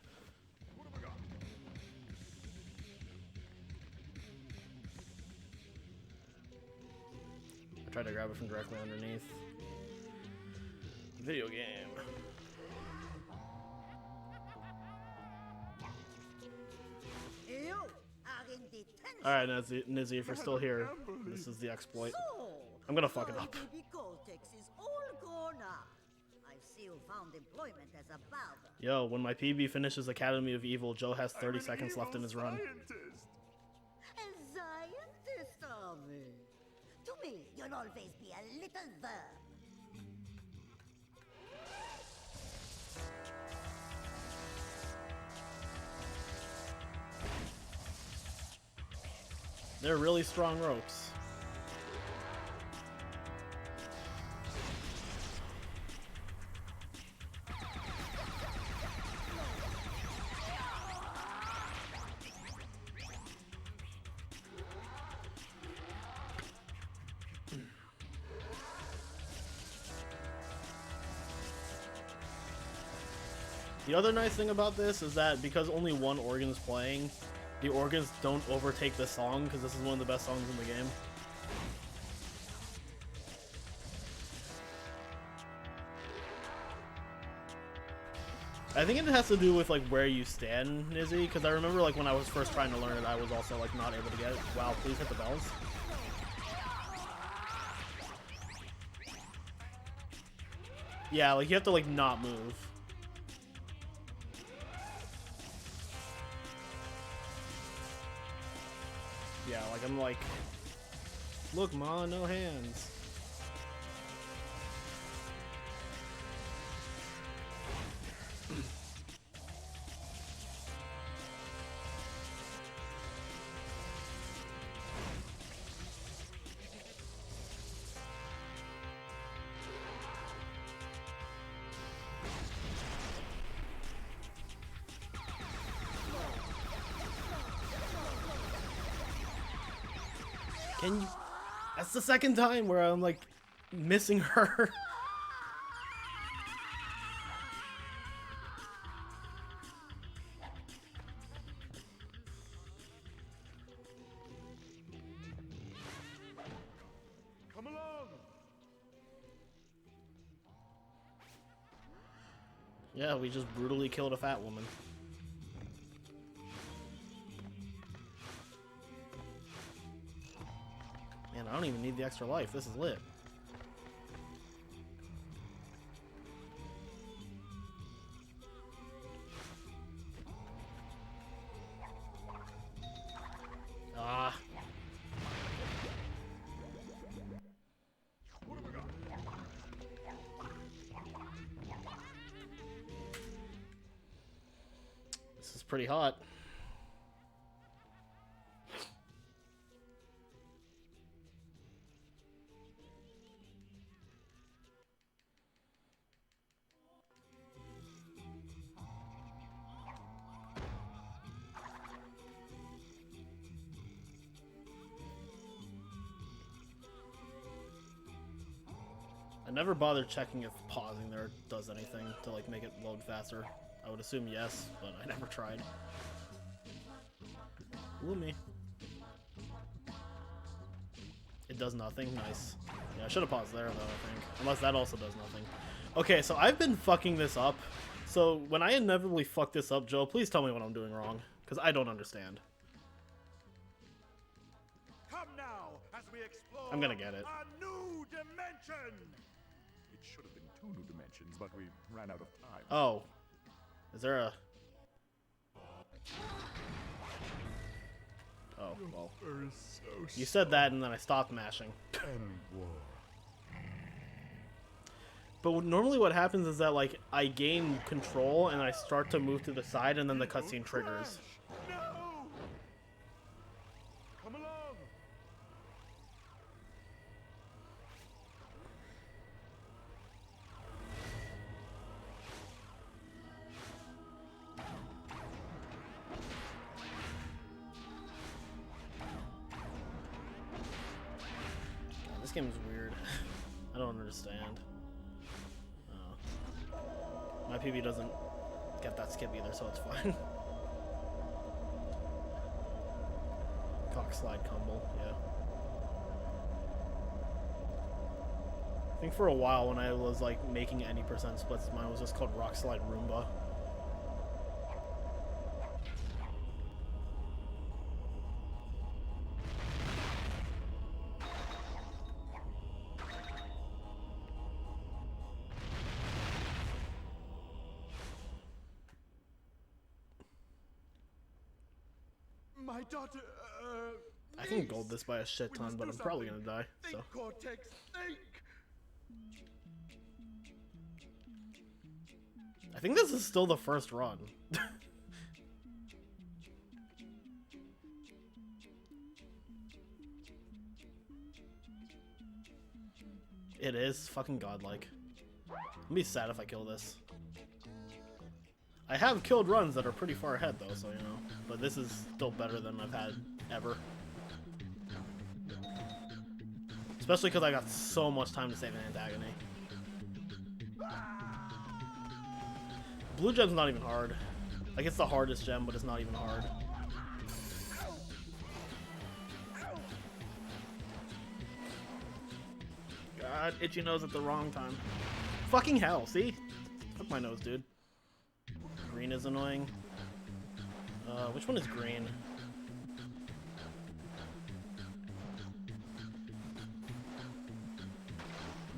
I tried to grab it from directly underneath. Video game. Alright, Nizzy, if you're still here, this is the exploit. I'm gonna fuck it up. Yo, when my PB finishes Academy of Evil, Joe has 30 seconds left in his run. A scientist, Army. To me, you'll always be a little verb. They're really strong ropes. The other nice thing about this is that because only one organ is playing, the organs don't overtake the song, because this is one of the best songs in the game. I think it has to do with like where you stand, Nizzy, because I remember like when I was first trying to learn it, I was also like not able to get it. Wow, please hit the bells. Yeah, like you have to like not move. Yeah, like I'm like, look, Ma, no hands. Can you? That's the second time where I'm like missing her. Come along. Yeah, we just brutally killed a fat woman. Man, I don't even need the extra life. This is lit. Ah. This is pretty hot. I never bothered checking if pausing there does anything to like make it load faster. I would assume yes, but I never tried. Ooh, me. It does nothing. Nice. Yeah, I should have paused there though, I think. Unless that also does nothing. Okay, so I've been fucking this up. So when I inevitably fuck this up, Joe, please tell me what I'm doing wrong, because I don't understand. Come now, as we explore I'm gonna get it. a new dimension. It should have been 2 new dimensions, but we ran out of time. Oh. Is there a... Oh, well. You said that and then I stopped mashing. But normally what happens is that, like, I gain control and I start to move to the side and then the cutscene triggers. No! Come along. God, this game is weird. I don't understand. My PB doesn't get that skip either, so it's fine. Cock slide combo, yeah. I think for a while when I was like making any percent splits, mine was just called Rock Slide Roomba. My daughter, I can gold this by a shit ton, but I'm probably gonna die, so. Think, Cortex, think! I think this is still the first run. It is fucking godlike. I'd be sad if I kill this. I have killed runs that are pretty far ahead though, so you know. But this is still better than I've had ever. Especially because I got so much time to save an antagony. Blue gem's not even hard. Like, it's the hardest gem, but it's not even hard. God, itchy nose at the wrong time. Fucking hell, see? Fuck my nose, dude. Green is annoying. Which one is green?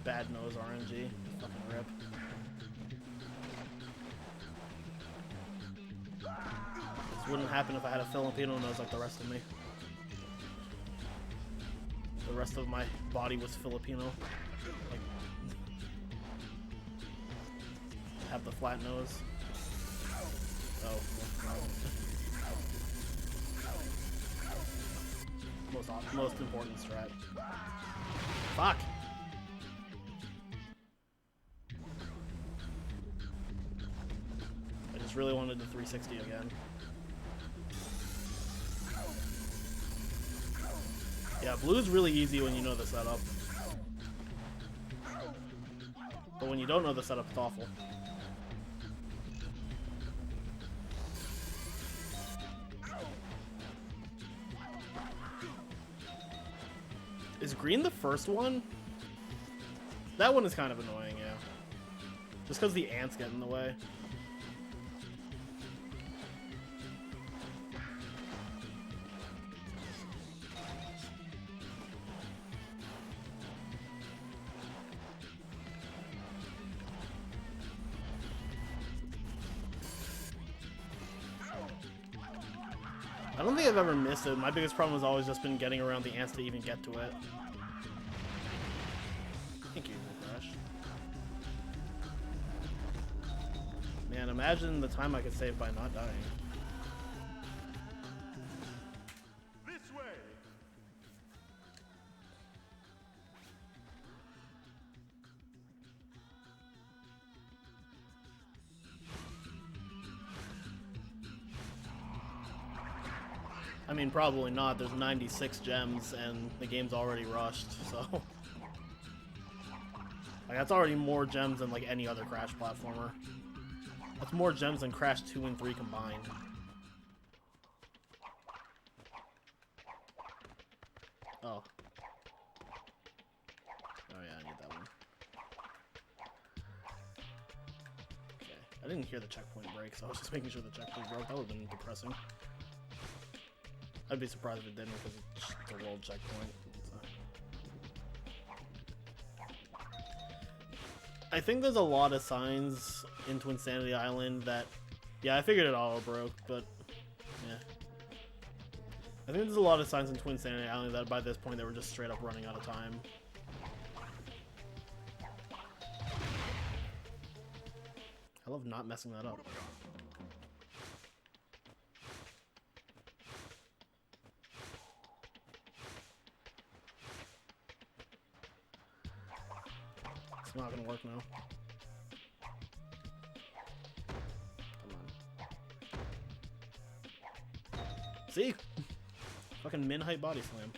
Bad nose RNG. Fucking rip. This wouldn't happen if I had a Filipino nose like the rest of me. The rest of my body was Filipino. Like, have the flat nose. Oh, most important strat. Fuck. I just really wanted the 360 again. Yeah, blue's really easy when you know the setup. But when you don't know the setup, it's awful. Is green the first one? That one is kind of annoying, yeah. Just because the ants get in the way. I don't think I've ever missed it. My biggest problem has always just been getting around the ants to even get to it. Thank you, Crash. Man, imagine the time I could save by not dying. I mean, probably not. There's 96 gems, and the game's already rushed, so... Like, that's already more gems than, like, any other Crash platformer. That's more gems than Crash 2 and 3 combined. Oh. Oh yeah, I need that one. Okay. I didn't hear the checkpoint break, so I was just making sure the checkpoint broke. That would have been depressing. I'd be surprised if it didn't, because it's just a world checkpoint. So. I think there's a lot of signs in Twinsanity Island that... Yeah, I figured it all broke, but... Yeah. I think there's a lot of signs in Twinsanity Island that by this point they were just straight up running out of time. I love not messing that up. It's not gonna work now. Come on. See? Fucking min-height body slam.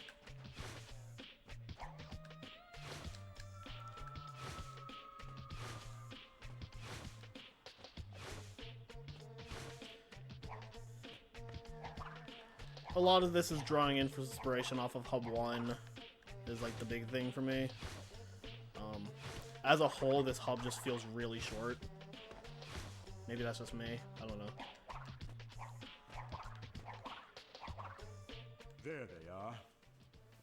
A lot of this is drawing inspiration off of Hub 1 is like the big thing for me. As a whole, this hub just feels really short. Maybe that's just me. I don't know. There they are.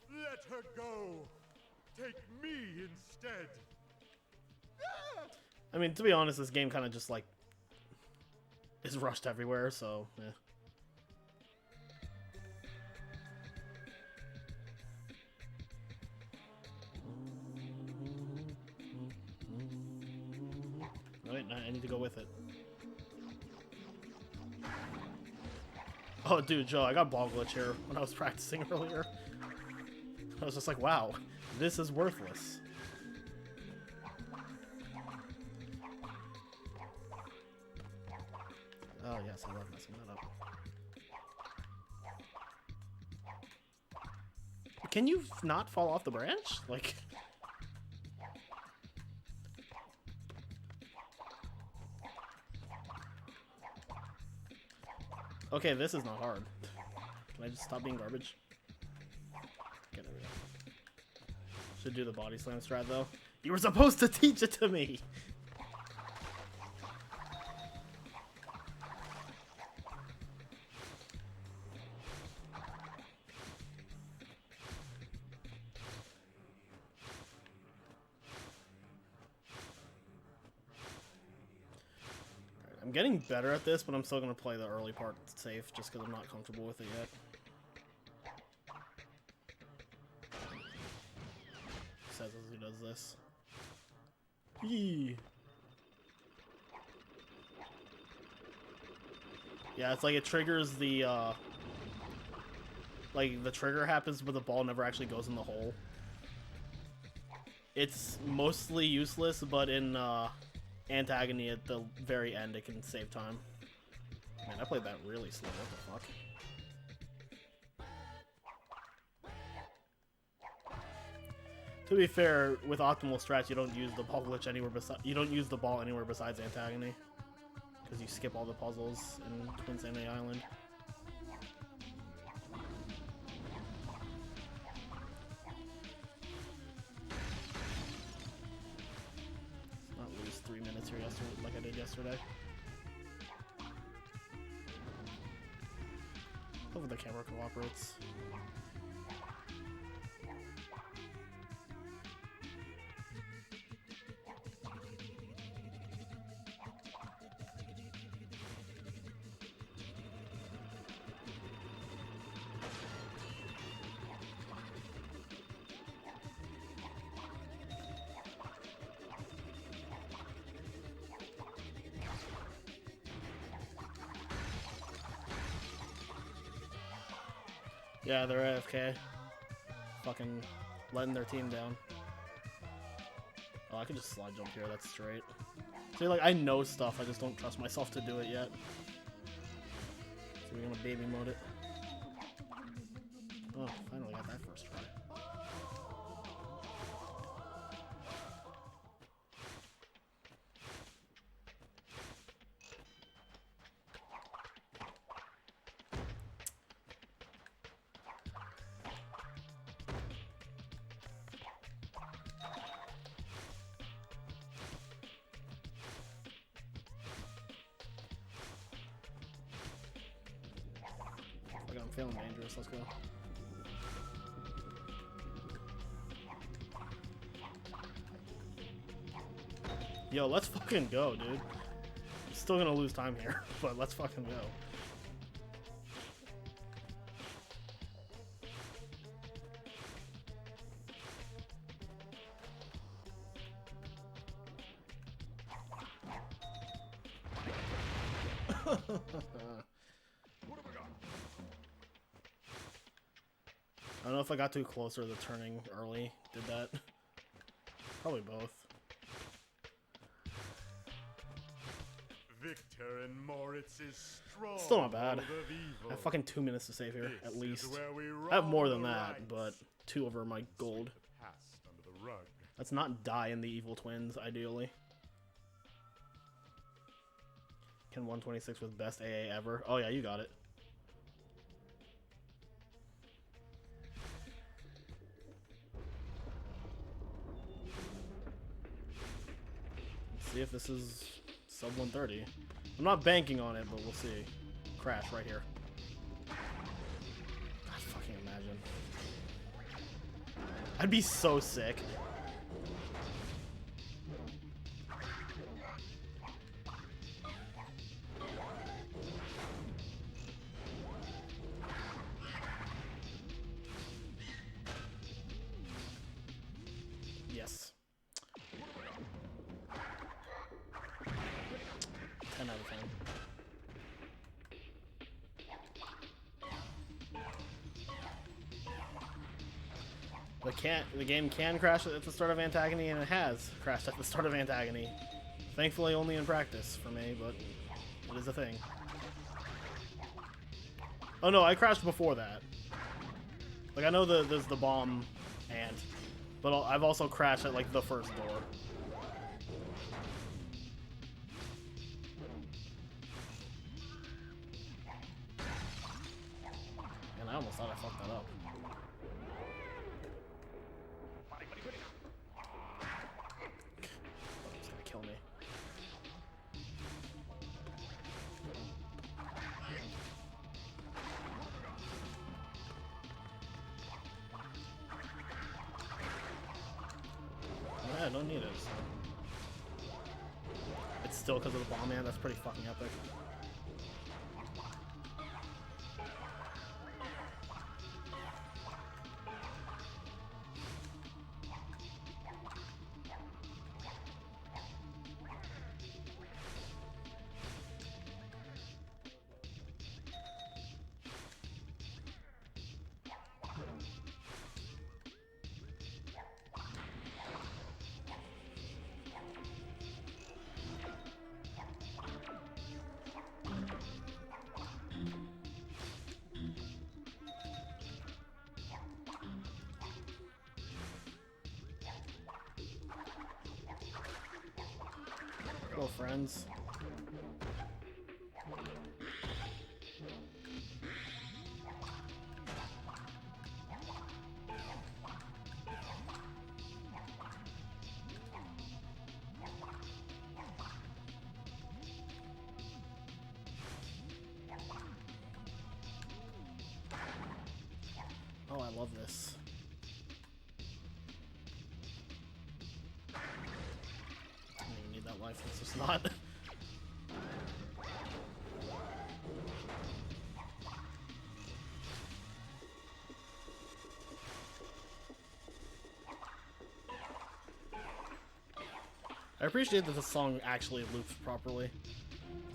Let her go. Take me instead. I mean, to be honest, this game kind of just like is rushed everywhere, so yeah. Right, I need to go with it. Oh, dude, Joe, I got ball glitch here when I was practicing earlier. I was just like, wow, this is worthless. Oh, yes, I love messing that up. Can you not fall off the branch? Like... Okay, this is not hard. Can I just stop being garbage? Okay, there we go. Should do the body slam strat, though. You were supposed to teach it to me! I'm getting better at this, but I'm still going to play the early part safe, just because I'm not comfortable with it yet. Says as he does this. Yee. Yeah, it's like it triggers the, like, the trigger happens, but the ball never actually goes in the hole. It's mostly useless, but in, Antagony at the very end, it can save time. Man, I played that really slow. What the fuck? To be fair, with optimal strats, you don't use the ball glitch anywhere besides. You don't use the ball anywhere besides Antagony, because you skip all the puzzles in Twinsanity Island. Not lose 3 minutes here yesterday, like I did yesterday. Hopefully the camera cooperates. Yeah, they're AFK. Fucking letting their team down. Oh, I can just slide jump here, that's straight. See, like, I know stuff, I just don't trust myself to do it yet. So we're gonna baby mode it. Oh, finally got that first try. Fuck, I'm feeling dangerous. Let's go. Yo, let's fucking go, dude. I'm still gonna lose time here, but let's fucking go. I don't know if I got too close or the turning early did that. Probably both. Victor and Moritz's strong Still not bad. hold of evil. I have fucking 2 minutes to save here, This at is least. where we I have more wrong than the that, rights. but 2 over my gold. Sweep the past under the rug. Let's not die in the evil twins, ideally. Can 126 with best AA ever? Oh yeah, you got it. Let's see if this is sub 130. I'm not banking on it, but we'll see. Crash right here. God, fucking imagine. I'd be so sick. Yes. 10 out of 10. The game can crash at the start of Antagony, and it has crashed at the start of Antagony. Thankfully only in practice for me, but it is a thing. Oh no, I crashed before that. Like, I know there's the bomb ant, but I've also crashed at, like, the first door. And I almost thought I fucked that up. It's gonna kill me. Yeah, I don't need it. So. It's still because of the bomb man. That's pretty fucking epic. Hello, friends. Oh, I love this. I don't even need that life, it's just not. I appreciate that the song actually loops properly.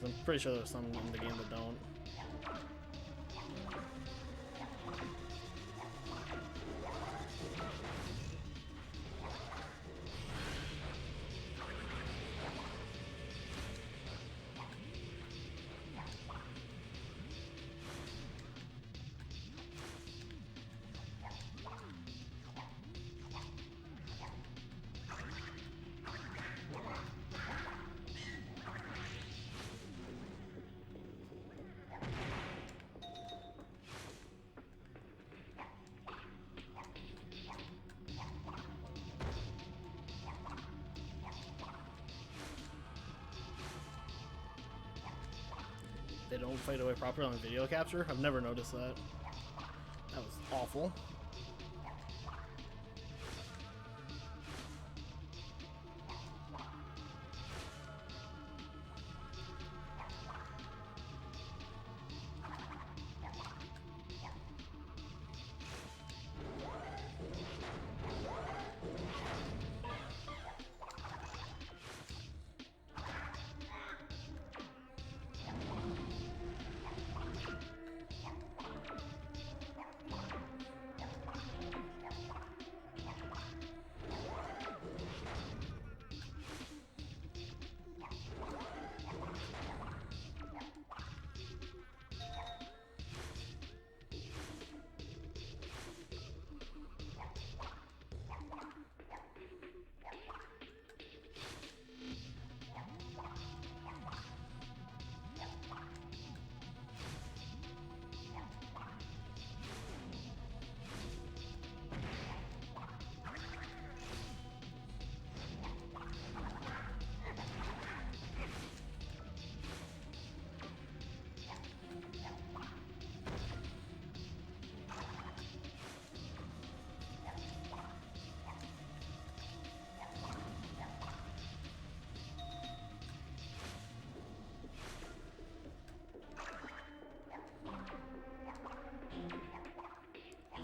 'Cause I'm pretty sure there's some in the game that don't. They don't fade away properly on video capture? I've never noticed that. That was awful.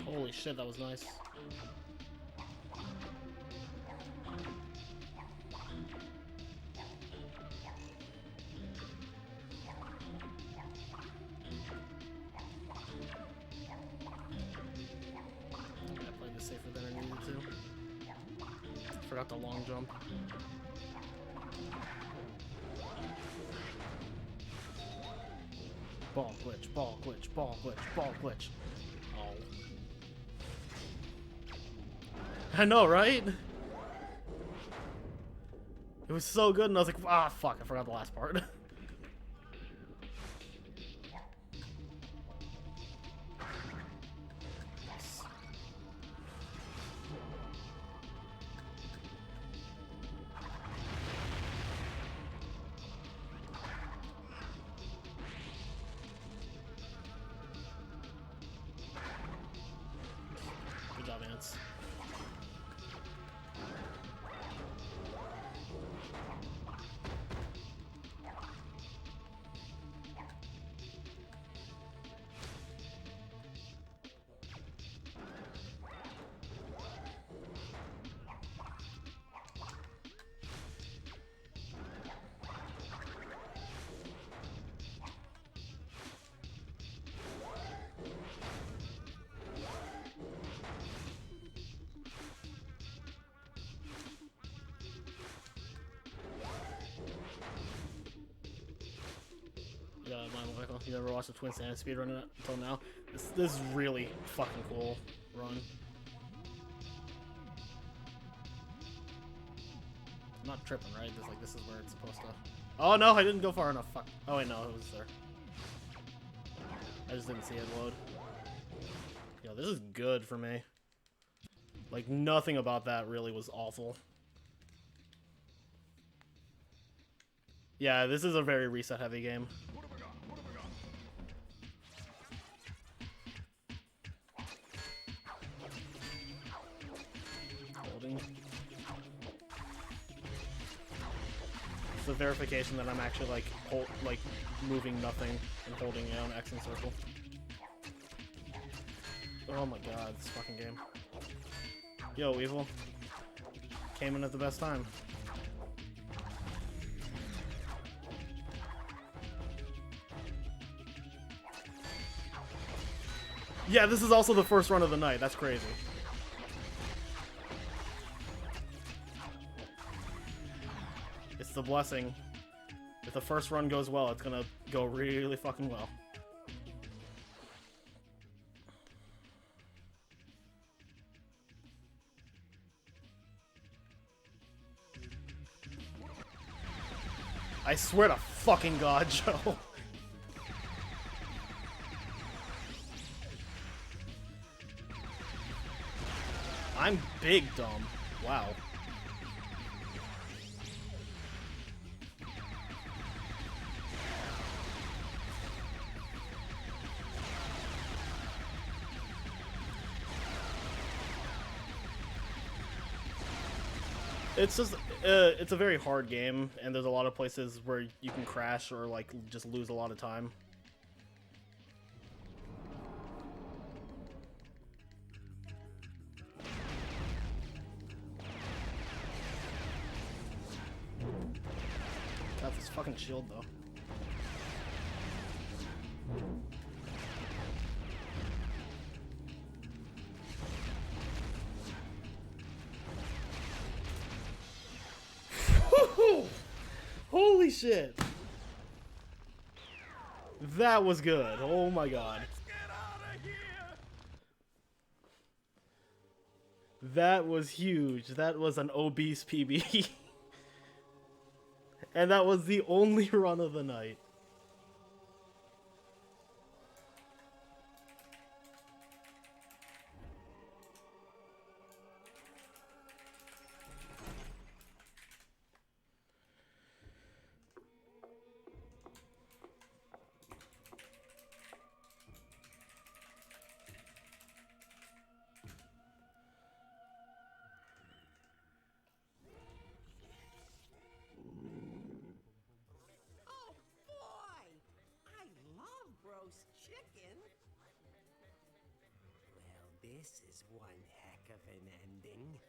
Holy shit, that was nice. I played this safer than I needed to. Forgot the long jump. Ball glitch, ball glitch, ball glitch, ball glitch. Oh. I know, right? It was so good, and I was like, ah, fuck, I forgot the last part. Good job, Ants. Michael, you never watched the Twinsanity speedrun until now. This is really fucking cool run. I'm not tripping, right? This is where it's supposed to. Oh no, I didn't go far enough. Fuck. Oh wait, no, it was there. I just didn't see it load. Yo, this is good for me. Like nothing about that really was awful. Yeah, this is a very reset heavy game. Holding. It's the verification that I'm actually like moving nothing and holding it on X and circle. Oh my god, this fucking game. Yo, Evil. Came in at the best time. Yeah, this is also the first run of the night. That's crazy. It's the blessing. If the first run goes well, it's gonna go really fucking well. I swear to fucking God, Joe. I'm big dumb. Wow. It's just, it's a very hard game, and there's a lot of places where you can crash or, like, just lose a lot of time. Got this fucking shield, though. Holy shit! That was good. Oh my god. That was huge. That was an obese PB. And that was the only run of the night. This is one heck of an ending.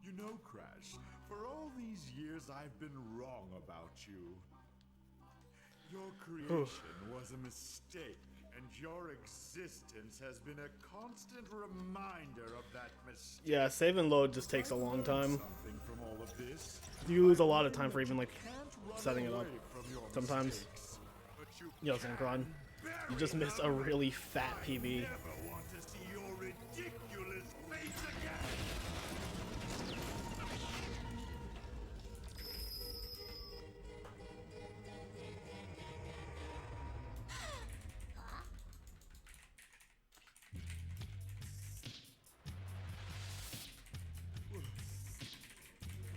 You know, Crash, for all these years I've been wrong about you. Your creation was a mistake, and your existence has been a constant reminder of that mistake. Yeah, save and load just takes a long time. Something from all of this. You lose a lot of time for even, like, setting it up. Sometimes. Yo, Synchron. You just missed a really fat PB. Never want to see your ridiculous face again.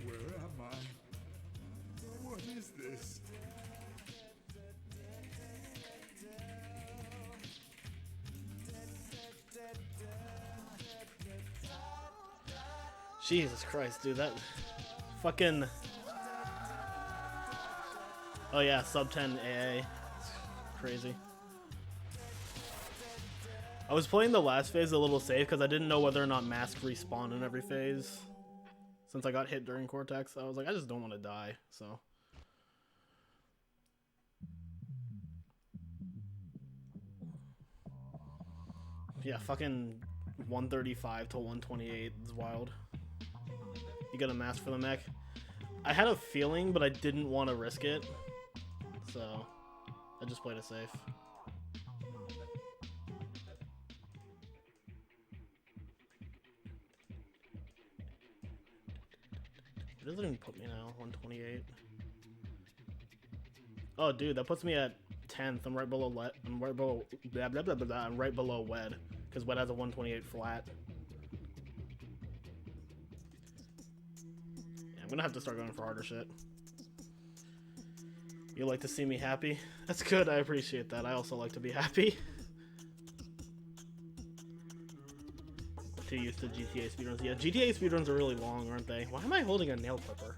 Where am I? What is this? Jesus Christ, dude, that fucking... Oh yeah, sub 10 AA. It's crazy. I was playing the last phase a little safe because I didn't know whether or not masks respawn in every phase. Since I got hit during Cortex, I was like, I just don't want to die, so... Yeah, fucking 135 to 128 is wild. You get a mask for the mech. I had a feeling, but I didn't want to risk it. So, I just played it safe. It doesn't even put me now, 128. Oh, dude, that puts me at 10th. I'm right below I'm right below blah, blah, blah, blah, blah. I'm right below Wed, because Wed has a 128 flat. Yeah, I'm gonna have to start going for harder shit. You like to see me happy? That's good. I appreciate that. I also like to be happy. Too used to GTA speedruns. Yeah, GTA speedruns are really long, aren't they? Why am I holding a nail clipper?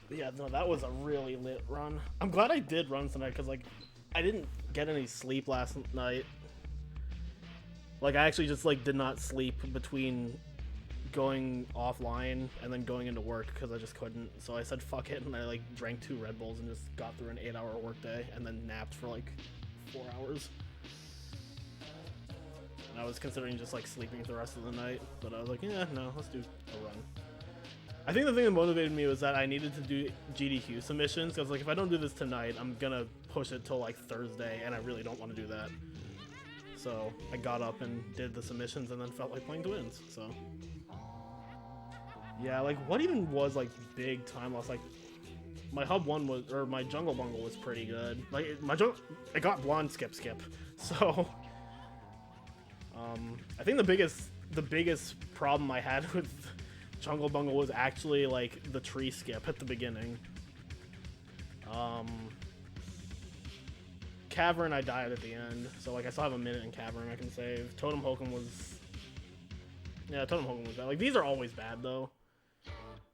But yeah, no, that was a really lit run. I'm glad I did run tonight because, like, I didn't get any sleep last night. Like, I actually just, like, did not sleep between going offline and then going into work because I just couldn't. So I said fuck it, and I, like, drank 2 Red Bulls and just got through an 8-hour workday and then napped for, like, 4 hours. And I was considering just, like, sleeping the rest of the night, but I was like, yeah, no, let's do a run. I think the thing that motivated me was that I needed to do GDQ submissions, because, like, if I don't do this tonight, I'm gonna push it till, like, Thursday, and I really don't want to do that. So I got up and did the submissions and then felt like playing Twins, so. Yeah, like, what even was, like, big time loss? Like, my hub one was, or my jungle bungle was pretty good. Like, I got blonde skip, so. I think the biggest problem I had with Jungle Bungle was actually like the tree skip at the beginning. Cavern I died at the end, so like I still have a minute in Cavern I can save. Totem Hokum was, yeah, Totem Hokum was bad. Like these are always bad though.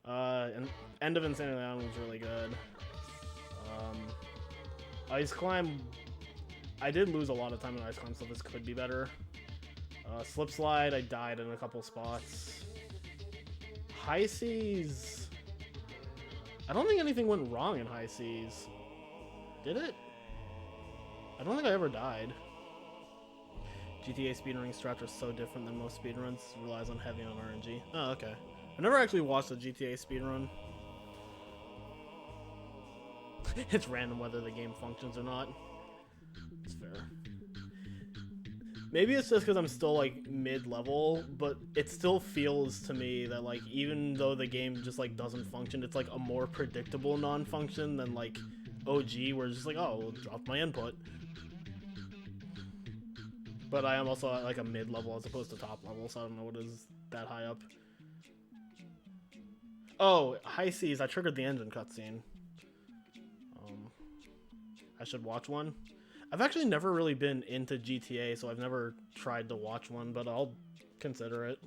And End of Insanity Island was really good. Ice Climb, I did lose a lot of time in Ice Climb, so this could be better. Slip Slide, I died in a couple spots. High Seas, I don't think anything went wrong in High Seas. Did it? I don't think I ever died. GTA speedrunning strats are so different than most speedruns. It relies on heavy on RNG. Oh, okay. I never actually watched a GTA speedrun. It's random whether the game functions or not. It's fair. Maybe it's just because I'm still like mid-level, but it still feels to me that like even though the game just like doesn't function, it's like a more predictable non-function than like OG, where it's just like, oh, we'll drop my input. But I am also at like a mid-level as opposed to top level, so I don't know what is that high up. Oh, High Seas, I triggered the engine cutscene. I should watch one. I've actually never really been into GTA, so I've never tried to watch one, but I'll consider it.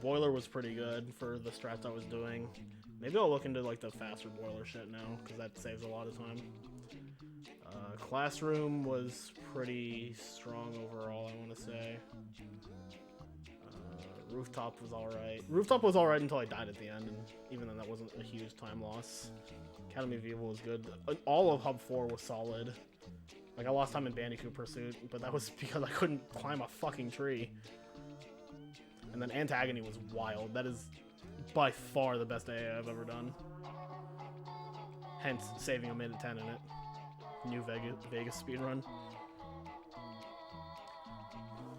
Boiler was pretty good for the strats I was doing. Maybe I'll look into like the faster boiler shit now, because that saves a lot of time. Classroom was pretty strong overall, I want to say. Rooftop was alright. Rooftop was alright until I died at the end, and even then that wasn't a huge time loss. Academy of Evil was good. All of Hub 4 was solid. Like, I lost time in Bandicoot Pursuit, but that was because I couldn't climb a fucking tree. And then Antagony was wild. That is by far the best AA I've ever done. Hence, saving a minute 10 in it. New Vegas speedrun.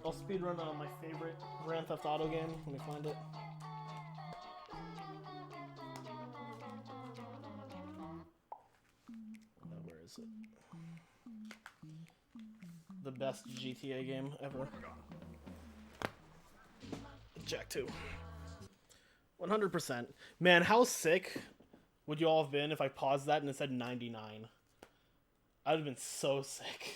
I'll speedrun my favorite Grand Theft Auto game when we find it. Where is it? The best GTA game ever. Jack 2. 100%. Man, how sick would you all have been if I paused that and it said 99? I would have been so sick.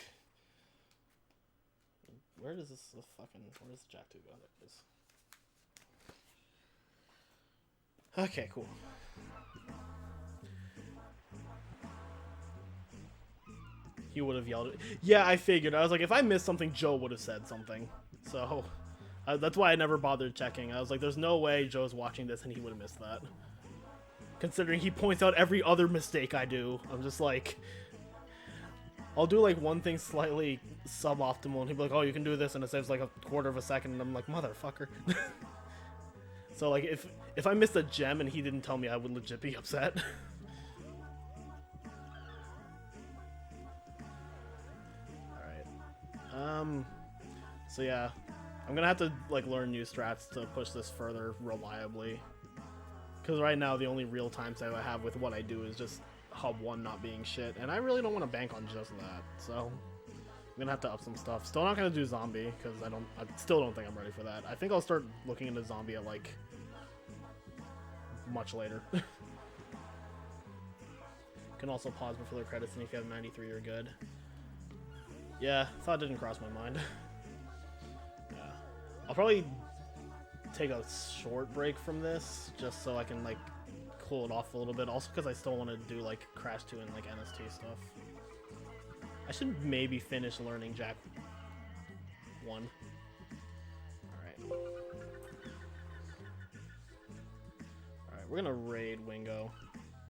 Where does this fucking... Where does Jack 2 go? There it is. Okay, cool. He would have yelled it. Yeah, I figured. I was like, if I missed something, Joe would have said something. So, that's why I never bothered checking. I was like, there's no way Joe's watching this and he would have missed that. Considering he points out every other mistake I do. I'm just like... I'll do like one thing slightly suboptimal and he'll be like, oh, you can do this, and it saves like a quarter of a second, and I'm like, motherfucker. So like if I missed a gem and he didn't tell me, I would legit be upset. Alright. So yeah. I'm gonna have to like learn new strats to push this further reliably. Because right now the only real time save I have with what I do is just Hub 1 not being shit, and I really don't want to bank on just that, so I'm gonna have to up some stuff. Still not gonna do zombie, because I still don't think I'm ready for that. I think I'll start looking into zombie at like much later. Can also pause before the credits, and if you have 93 you're good. Yeah, thought didn't cross my mind. Yeah. I'll probably take a short break from this, just so I can like cool it off a little bit, also because I still want to do like Crash 2 and like NST stuff. I should maybe finish learning Jack 1. Alright, we're gonna raid Wingo.